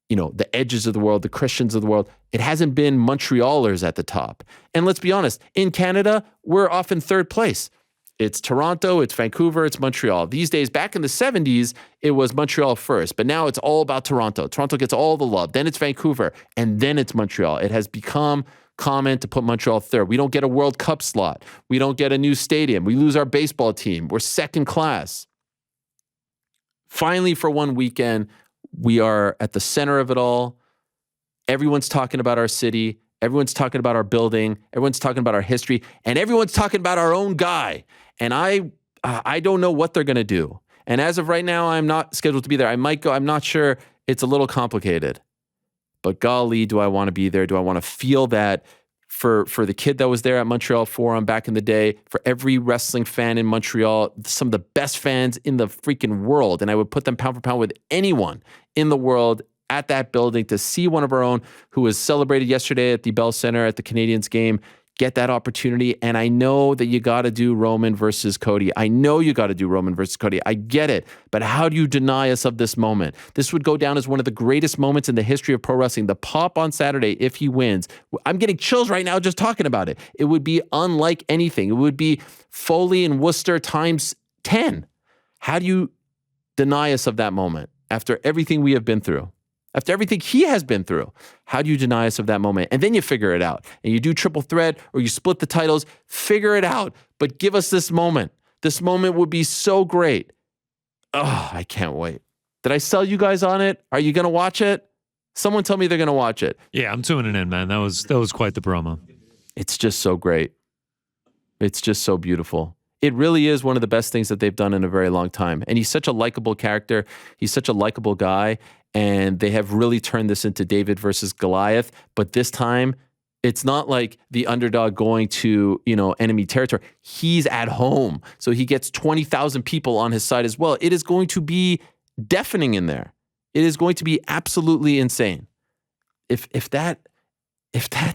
[SPEAKER 1] You know, the Edges of the world, the Christians of the world. It hasn't been Montrealers at the top. And let's be honest, in Canada, we're often third place. It's Toronto, it's Vancouver, it's Montreal. These days, back in the 70s, it was Montreal first, but now it's all about Toronto. Toronto gets all the love. Then it's Vancouver, and then it's Montreal. It has become common to put Montreal third. We don't get a World Cup slot. We don't get a new stadium. We lose our baseball team. We're second class. Finally, for one weekend, we are at the center of it all. Everyone's talking about our city. Everyone's talking about our building. Everyone's talking about our history. And everyone's talking about our own guy. And I don't know what they're going to do. And as of right now, I'm not scheduled to be there. I might go. I'm not sure. It's a little complicated. But golly, do I want to be there? Do I want to feel that for the kid that was there at Montreal Forum back in the day, for every wrestling fan in Montreal, some of the best fans in the freaking world. And I would put them pound for pound with anyone in the world at that building to see one of our own who was celebrated yesterday at the Bell Center at the Canadiens game get that opportunity. And I know that you got to do Roman versus Cody. I know you got to do Roman versus Cody. I get it. But how do you deny us of this moment? This would go down as one of the greatest moments in the history of pro wrestling. The pop on Saturday, if he wins, I'm getting chills right now just talking about it. It would be unlike anything. It would be Foley and Worcester times 10. How do you deny us of that moment after everything we have been through? After everything he has been through, how do you deny us of that moment? And then you figure it out. And you do triple threat or you split the titles, figure it out. But give us this moment. This moment would be so great. Oh, I can't wait. Did I sell you guys on it? Are you going to watch it? Someone tell me they're going to watch it.
[SPEAKER 3] Yeah, I'm tuning in, man. That was quite the promo.
[SPEAKER 1] It's just so great. It's just so beautiful. It really is one of the best things that they've done in a very long time. And he's such a likable character. He's such a likable guy. And they have really turned this into David versus Goliath. But this time, it's not like the underdog going to, enemy territory. He's at home. So he gets 20,000 people on his side as well. It is going to be deafening in there. It is going to be absolutely insane. If that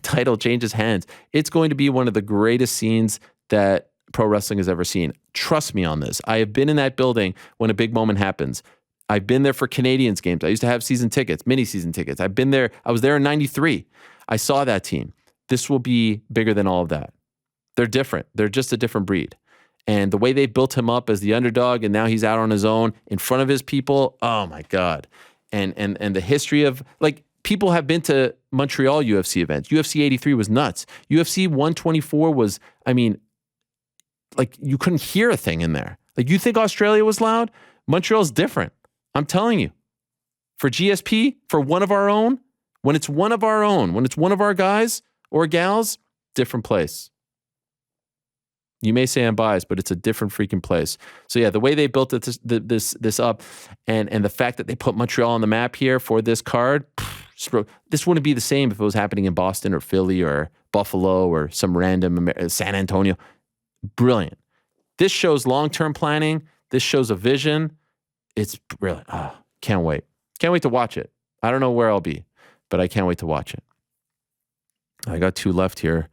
[SPEAKER 1] title changes hands, it's going to be one of the greatest scenes that pro wrestling has ever seen. Trust me on this. I have been in that building when a big moment happens. I've been there for Canadiens games. I used to have season tickets, mini season tickets. I've been there. I was there in 93. I saw that team. This will be bigger than all of that. They're different. They're just a different breed. And the way they built him up as the underdog, and now he's out on his own in front of his people. Oh my God. And the history of, like, people have been to Montreal UFC events. UFC 83 was nuts. UFC 124 was, like, you couldn't hear a thing in there. Like, you think Australia was loud? Montreal's different. I'm telling you. For GSP, for one of our own, when it's one of our own, when it's one of our guys or gals, different place. You may say I'm biased, but it's a different freaking place. So yeah, the way they built this up, and the fact that they put Montreal on the map here for this card, this wouldn't be the same if it was happening in Boston or Philly or Buffalo or some random San Antonio. Brilliant. This shows long-term planning. This shows a vision. It's brilliant. Oh, can't wait. Can't wait to watch it. I don't know where I'll be, but I can't wait to watch it. I got 2 left here,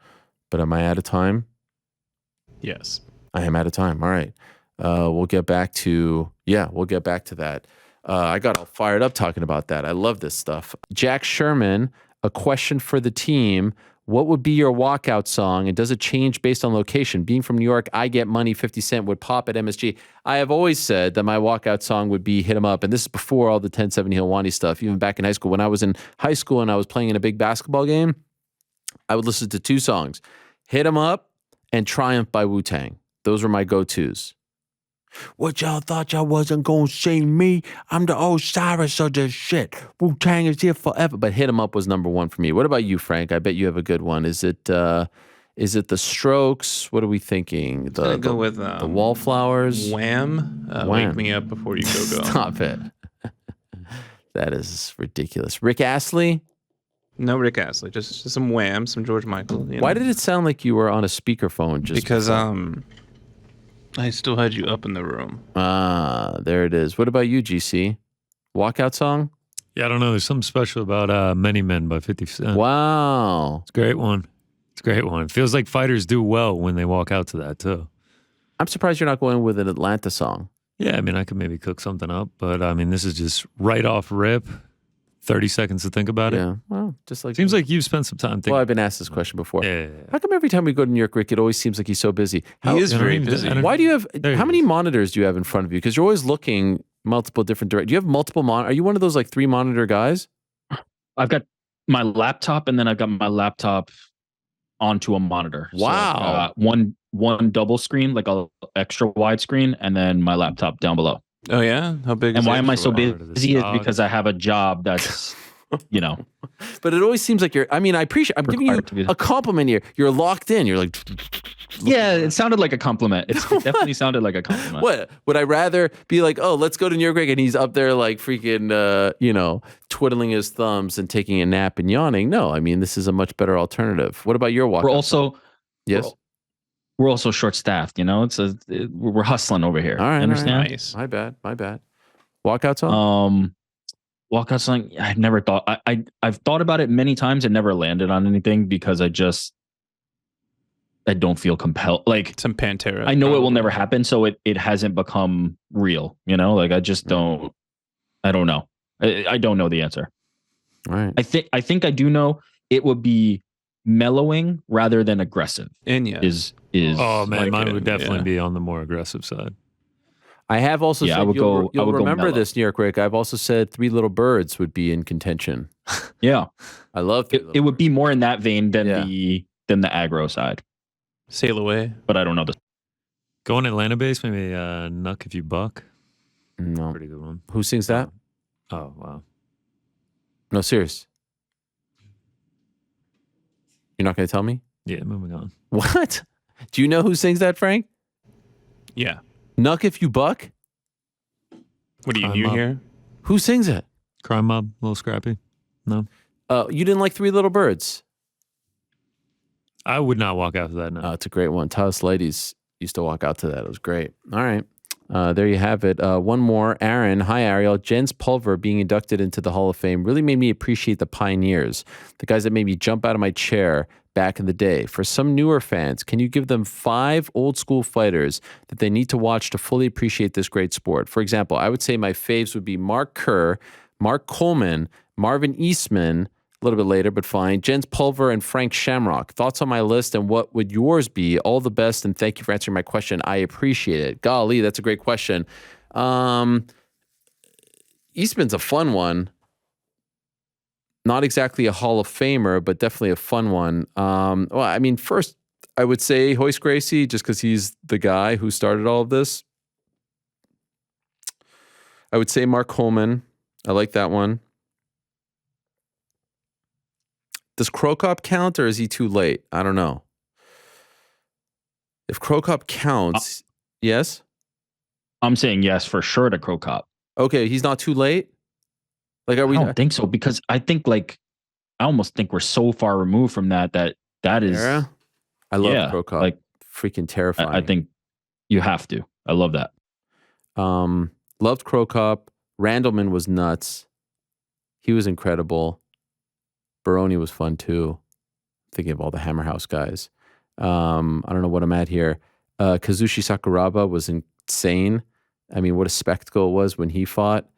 [SPEAKER 1] but am I out of time?
[SPEAKER 4] Yes.
[SPEAKER 1] I am out of time. All right. We'll get back to that. I got all fired up talking about that. I love this stuff. Jack Sherman, a question for the team. What would be your walkout song, and does it change based on location? Being from New York, I Get Money, 50 Cent would pop at MSG. I have always said that my walkout song would be Hit 'Em Up, and this is before all the 1070 Helwani stuff, even back in high school. When I was in high school and I was playing in a big basketball game, I would listen to two songs, Hit 'Em Up and Triumph by Wu-Tang. Those were my go-tos. What y'all thought y'all wasn't gonna see me? I'm the Osiris of this shit. Wu-Tang is here forever. But Hit 'Em Up was number one for me. What about you, Frank? I bet you have a good one. Is it the Strokes? What are we thinking?
[SPEAKER 4] Gonna go with
[SPEAKER 1] the Wallflowers.
[SPEAKER 4] Wham.
[SPEAKER 1] Wham.
[SPEAKER 4] Wake Me Up Before You Go.
[SPEAKER 1] Stop it. That is ridiculous. Rick Astley?
[SPEAKER 4] No Rick Astley, just some Wham, some George Michael.
[SPEAKER 1] Why did it sound like you were on a speakerphone? Just
[SPEAKER 4] because I still had you up in the room.
[SPEAKER 1] There it is. What about you, GC? Walkout song?
[SPEAKER 3] Yeah, I don't know. There's something special about Many Men by 50 Cent.
[SPEAKER 1] Wow.
[SPEAKER 3] It's a great one. It's a great one. It feels like fighters do well when they walk out to that, too.
[SPEAKER 1] I'm surprised you're not going with an Atlanta song.
[SPEAKER 3] Yeah, I mean, I could maybe cook something up, but I mean, this is just right off rip. 30 seconds to think about it.
[SPEAKER 1] Yeah, well, just like
[SPEAKER 3] seems like you've spent some time thinking.
[SPEAKER 1] Well, I've been asked this question before.
[SPEAKER 3] Yeah.
[SPEAKER 1] How come every time we go to New York, Rick, it always seems like he's so busy?
[SPEAKER 4] He is very busy.
[SPEAKER 1] Why do you have? How many monitors do you have in front of you? Because you're always looking multiple different directions. Do you have multiple Are you one of those like 3 monitor guys?
[SPEAKER 5] I've got my laptop, and then I've got my laptop onto a monitor.
[SPEAKER 1] Wow.
[SPEAKER 5] So, one double screen, like a extra wide screen, and then my laptop down below.
[SPEAKER 4] Oh yeah, how big?
[SPEAKER 5] And
[SPEAKER 4] is
[SPEAKER 5] why
[SPEAKER 4] it?
[SPEAKER 5] am I so busy? Is because I have a job that's, you know.
[SPEAKER 1] But it always seems like you're. I mean, I'm giving you a compliment here. You're locked in. You're like.
[SPEAKER 5] Yeah, it sounded like a compliment. It definitely sounded like a compliment.
[SPEAKER 1] What would I rather be like? Oh, let's go to New York, Rick, and he's up there like freaking, twiddling his thumbs and taking a nap and yawning. No, I mean this is a much better alternative. What about your walk?
[SPEAKER 5] We're also
[SPEAKER 1] yes.
[SPEAKER 5] We're also short-staffed. We're hustling over here.
[SPEAKER 1] All right,
[SPEAKER 5] understand?
[SPEAKER 1] All right. Nice. My bad. Walkout song.
[SPEAKER 5] Walkout song. I've never thought. I've thought about it many times and never landed on anything because I don't feel compelled. Like
[SPEAKER 4] some Pantera.
[SPEAKER 5] I know it will never happen, so it hasn't become real. Like I just don't. I don't know. I don't know the answer.
[SPEAKER 1] All right.
[SPEAKER 5] I think I do know. It would be mellowing rather than aggressive.
[SPEAKER 4] Enya
[SPEAKER 5] is
[SPEAKER 3] oh man, mine would definitely be on the more aggressive side.
[SPEAKER 1] I have also said
[SPEAKER 5] I would
[SPEAKER 1] you'll
[SPEAKER 5] go
[SPEAKER 1] remember
[SPEAKER 5] mellow.
[SPEAKER 1] this, New York Rick. I've also said Three Little Birds would be in contention.
[SPEAKER 5] Yeah,
[SPEAKER 1] I love
[SPEAKER 5] it would be more in that vein than the aggro side.
[SPEAKER 4] Sail Away,
[SPEAKER 5] but I don't know this.
[SPEAKER 3] Going Atlanta based, maybe Nuck If You Buck.
[SPEAKER 1] No,
[SPEAKER 3] pretty good one.
[SPEAKER 1] Who sings that?
[SPEAKER 3] Oh wow.
[SPEAKER 1] No, serious. You're not going to tell me?
[SPEAKER 3] Yeah, moving on.
[SPEAKER 1] What? Do you know who sings that, Frank?
[SPEAKER 4] Yeah.
[SPEAKER 1] Nuck If You Buck?
[SPEAKER 4] What are you
[SPEAKER 3] Crime
[SPEAKER 4] new
[SPEAKER 3] Mob.
[SPEAKER 4] here?
[SPEAKER 1] Who sings it?
[SPEAKER 3] Crime Mob, a little scrappy. No.
[SPEAKER 1] You didn't like Three Little Birds?
[SPEAKER 3] I would not walk out to that now.
[SPEAKER 1] It's a great one. Talis Ladies used to walk out to that. It was great. All right. There you have it. One more. Aaron. Hi, Ariel. Jens Pulver being inducted into the Hall of Fame really made me appreciate the pioneers, the guys that made me jump out of my chair back in the day. For some newer fans, can you give them 5 old school fighters that they need to watch to fully appreciate this great sport? For example, I would say my faves would be Mark Kerr, Mark Coleman, Marvin Eastman, a little bit later, but fine, Jens Pulver, and Frank Shamrock. Thoughts on my list, and what would yours be? All the best, and thank you for answering my question. I appreciate it. Golly, that's a great question. Eastman's a fun one. Not exactly a Hall of Famer, but definitely a fun one. Well, I mean, first, I would say Hoist Gracie, just because he's the guy who started all of this. I would say Mark Coleman. I like that one. Does Krokop count, or is he too late? I don't know. If Krokop counts, yes?
[SPEAKER 5] I'm saying yes for sure to Krokop.
[SPEAKER 1] Okay, he's not too late? Like, are we?
[SPEAKER 5] I don't think so, because I think I almost think we're so far removed from that is.
[SPEAKER 1] Yeah. I love Krokop.
[SPEAKER 5] Like
[SPEAKER 1] freaking terrifying.
[SPEAKER 5] I think you have to. I love that.
[SPEAKER 1] Loved Krokop. Randleman was nuts. He was incredible. Baroni was fun too. Thinking of all the Hammer House guys. I don't know what I'm at here. Kazushi Sakuraba was insane. I mean, what a spectacle it was when he fought.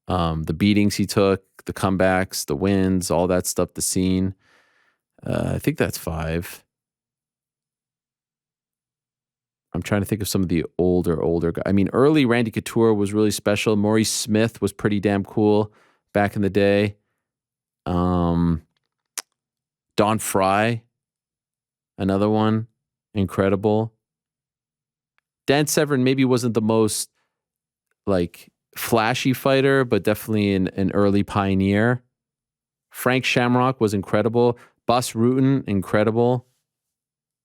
[SPEAKER 1] The beatings he took, the comebacks, the wins, all that stuff, the scene. I think that's 5. I'm trying to think of some of the older guys. I mean, early Randy Couture was really special. Maurice Smith was pretty damn cool back in the day. Don Fry, another one, incredible. Dan Severn maybe wasn't the most like flashy fighter, but definitely an early pioneer. Frank Shamrock was incredible. Bas Rutten, incredible.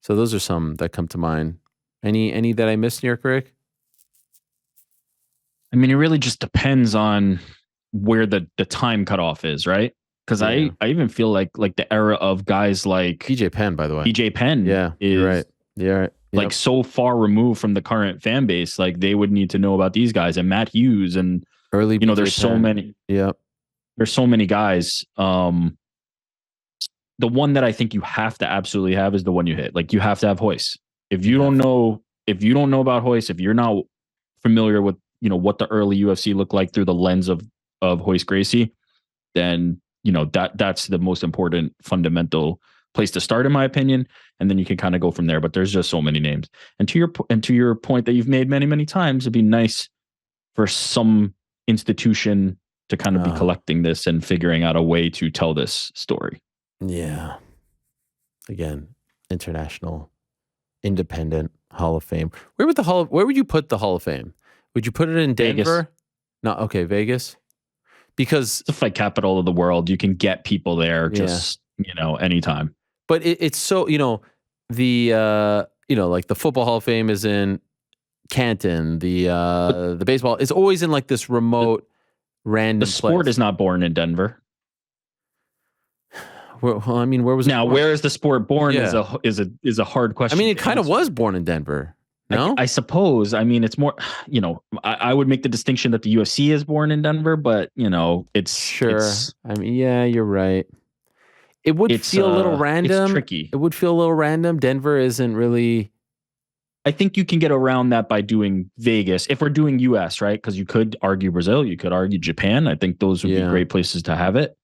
[SPEAKER 1] So those are some that come to mind. Any that I missed, New York Rick?
[SPEAKER 5] I mean, it really just depends on where the time cutoff is, right? Because I even feel like the era of guys like
[SPEAKER 1] BJ Penn, by the way.
[SPEAKER 5] BJ Penn,
[SPEAKER 1] is you're right. Yeah, right.
[SPEAKER 5] Like so far removed from the current fan base, like they would need to know about these guys and Matt Hughes and
[SPEAKER 1] early.
[SPEAKER 5] You know, there's so many.
[SPEAKER 1] Yeah,
[SPEAKER 5] there's so many guys. The one that I think you have to absolutely have is the one you hit. Like you have to have Hoist. If you don't know about Hoist, if you're not familiar with what the early UFC looked like through the lens of Hoist Gracie, then that's the most important fundamental place to start, in my opinion, and then you can kind of go from there. But there's just so many names. And to your point that you've made many, many times, it'd be nice for some institution to kind of be collecting this and figuring out a way to tell this story.
[SPEAKER 1] Yeah. Again, international, independent Hall of Fame. Where would you put the Hall of Fame? Would you put it in Denver?
[SPEAKER 5] Vegas.
[SPEAKER 1] No, okay, Vegas. Because
[SPEAKER 5] it's the fight capital of the world. You can get people there just anytime.
[SPEAKER 1] But it's so the like the Football Hall of Fame is in Canton. The baseball is always in like this remote, random.
[SPEAKER 5] The sport
[SPEAKER 1] place.
[SPEAKER 5] is not born in Denver.
[SPEAKER 1] Well, I mean, where was
[SPEAKER 5] now?
[SPEAKER 1] it born?
[SPEAKER 5] Where is the sport born? Is a hard question.
[SPEAKER 1] I mean, it kind of was born in Denver. No,
[SPEAKER 5] I suppose. I mean, it's more. I would make the distinction that the UFC is born in Denver, but it's
[SPEAKER 1] sure. I mean, yeah, you're right. It would feel a little random.
[SPEAKER 5] It's tricky.
[SPEAKER 1] It would feel a little random. Denver isn't really.
[SPEAKER 5] I think you can get around that by doing Vegas. If we're doing US, right? Because you could argue Brazil, you could argue Japan. I think those would be great places to have it.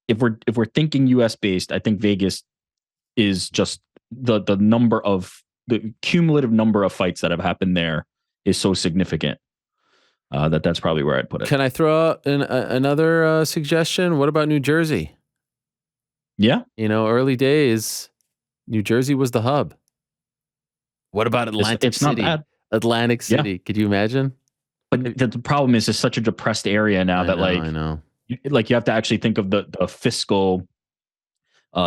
[SPEAKER 5] If we're thinking US based, I think Vegas is just the cumulative number of fights that have happened there is so significant that's probably where I'd put it.
[SPEAKER 1] Can I throw out another suggestion? What about New Jersey?
[SPEAKER 5] Yeah.
[SPEAKER 1] Early days, New Jersey was the hub. What about Atlantic
[SPEAKER 5] it's
[SPEAKER 1] City?
[SPEAKER 5] Not bad.
[SPEAKER 1] Atlantic City. Yeah. Could you imagine?
[SPEAKER 5] But the problem is it's such a depressed area now I know. Like you have to actually think of the fiscal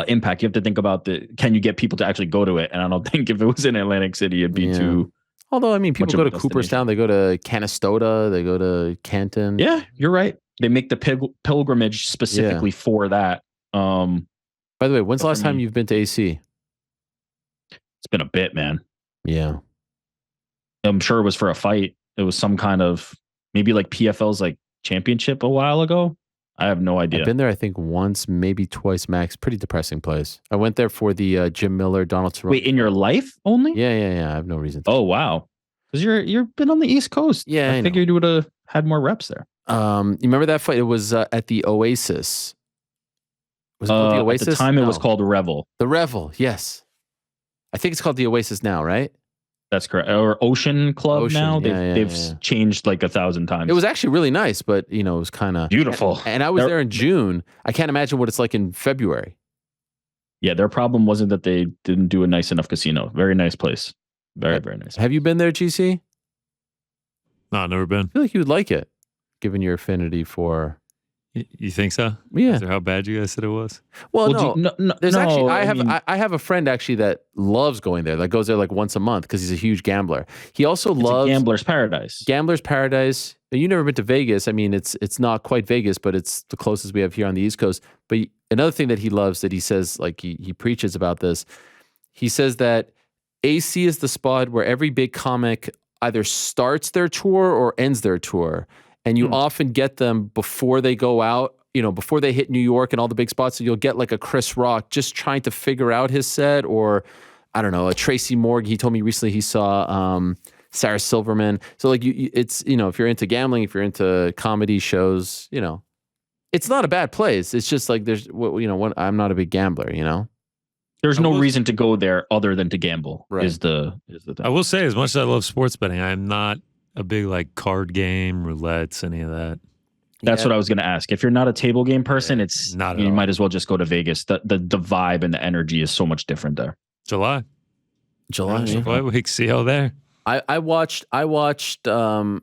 [SPEAKER 5] impact. You have to think about can you get people to actually go to it? And I don't think if it was in Atlantic City, it'd be too.
[SPEAKER 1] Although, I mean, people go to Cooperstown, they go to Canastota, they go to Canton.
[SPEAKER 5] Yeah, you're right. They make the pilgrimage specifically for that.
[SPEAKER 1] By the way, when's the last time you've been to AC?
[SPEAKER 5] It's been a bit, man.
[SPEAKER 1] Yeah.
[SPEAKER 5] I'm sure it was for a fight. It was some kind of maybe like PFL's like championship a while ago. I have no idea.
[SPEAKER 1] I've been there, I think, once, maybe twice max. Pretty depressing place. I went there for the Jim Miller, Donald Cerrone.
[SPEAKER 5] Wait, in your life only?
[SPEAKER 1] Yeah. I have no reason to.
[SPEAKER 5] Oh, wow. Because you've been on the East Coast.
[SPEAKER 1] Yeah,
[SPEAKER 5] I figured you would have had more reps there.
[SPEAKER 1] You remember that fight? It was at the Oasis. Was it called the Oasis?
[SPEAKER 5] At the time, it was called Revel.
[SPEAKER 1] The Revel, yes. I think it's called the Oasis now, right?
[SPEAKER 5] That's correct. Or Ocean Club now. They've changed like 1,000 times.
[SPEAKER 1] It was actually really nice, but it was kind of
[SPEAKER 5] beautiful.
[SPEAKER 1] And I was there in June. I can't imagine what it's like in February.
[SPEAKER 5] Yeah, their problem wasn't that they didn't do a nice enough casino. Very nice place. Very, very nice.
[SPEAKER 1] Have you been there, GC?
[SPEAKER 3] No, never been.
[SPEAKER 1] I feel like you would like it, given your affinity for.
[SPEAKER 3] You think so?
[SPEAKER 1] Yeah.
[SPEAKER 3] After how bad you guys said it was?
[SPEAKER 1] Well, no. There's actually I have a friend actually that loves going there. That goes there like once a month because he's a huge gambler. He also loves
[SPEAKER 5] Gambler's Paradise.
[SPEAKER 1] Gambler's Paradise. You never been to Vegas. I mean, it's not quite Vegas, but it's the closest we have here on the East Coast. But another thing that he loves that he says, like he preaches about this. He says that AC is the spot where every big comic either starts their tour or ends their tour. And you often get them before they go out, before they hit New York and all the big spots. So you'll get like a Chris Rock just trying to figure out his set, or I don't know, a Tracy Morgan. He told me recently he saw Sarah Silverman. So like it's if you're into gambling, if you're into comedy shows, It's not a bad place. It's just like there's, I'm not a big gambler,
[SPEAKER 5] There's no reason to go there other than to gamble.
[SPEAKER 1] Right.
[SPEAKER 5] Is the thing.
[SPEAKER 3] I will say, as much as I love sports betting, I'm not a big like card game, roulettes, any of that.
[SPEAKER 5] That's what I was going to ask. If you're not a table game person, it's
[SPEAKER 3] not at
[SPEAKER 5] you
[SPEAKER 3] all.
[SPEAKER 5] might as well just go to Vegas. The vibe and the energy is so much different there.
[SPEAKER 3] July. What week? See you there.
[SPEAKER 1] I watched the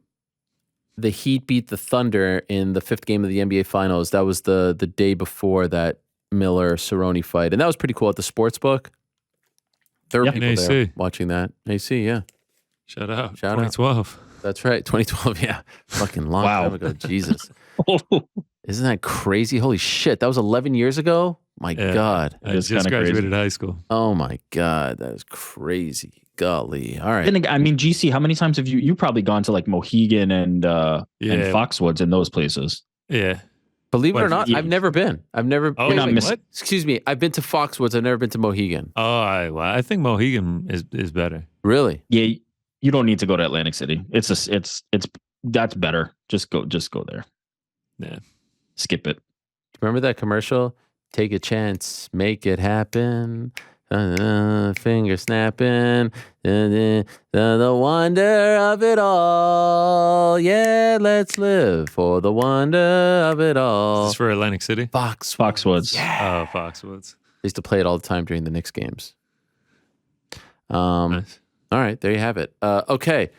[SPEAKER 1] Heat beat the Thunder in the 5th game of the NBA Finals. That was the day before that Miller-Cerrone fight. And that was pretty cool at the sports book. There were people there watching that. AC, yeah.
[SPEAKER 3] Shout out.
[SPEAKER 1] 2012. That's right. 2012, yeah. Fucking long time ago. Jesus. Isn't that crazy? Holy shit. That was 11 years ago? My God.
[SPEAKER 3] I just graduated high school.
[SPEAKER 1] Oh, my God. That is crazy. Golly. All right.
[SPEAKER 5] I mean, GC, how many times have you probably gone to like Mohegan and Foxwoods and those places?
[SPEAKER 3] Yeah.
[SPEAKER 1] Believe it or not, I've never been. I've never.
[SPEAKER 3] Oh, what?
[SPEAKER 1] Excuse me. I've been to Foxwoods. I've never been to Mohegan.
[SPEAKER 3] Oh, I think Mohegan is better.
[SPEAKER 1] Really?
[SPEAKER 5] Yeah. You don't need to go to Atlantic City. That's better. Just go there.
[SPEAKER 3] Yeah.
[SPEAKER 5] Skip it.
[SPEAKER 1] Remember that commercial? Take a chance, make it happen. Finger snapping. The wonder of it all. Yeah, let's live for the wonder of it all.
[SPEAKER 3] Is this for Atlantic City?
[SPEAKER 5] Foxwoods.
[SPEAKER 1] Yeah.
[SPEAKER 3] Oh, Foxwoods.
[SPEAKER 1] I used to play it all the time during the Knicks games.
[SPEAKER 3] Nice.
[SPEAKER 1] All right, there you have it. Okay,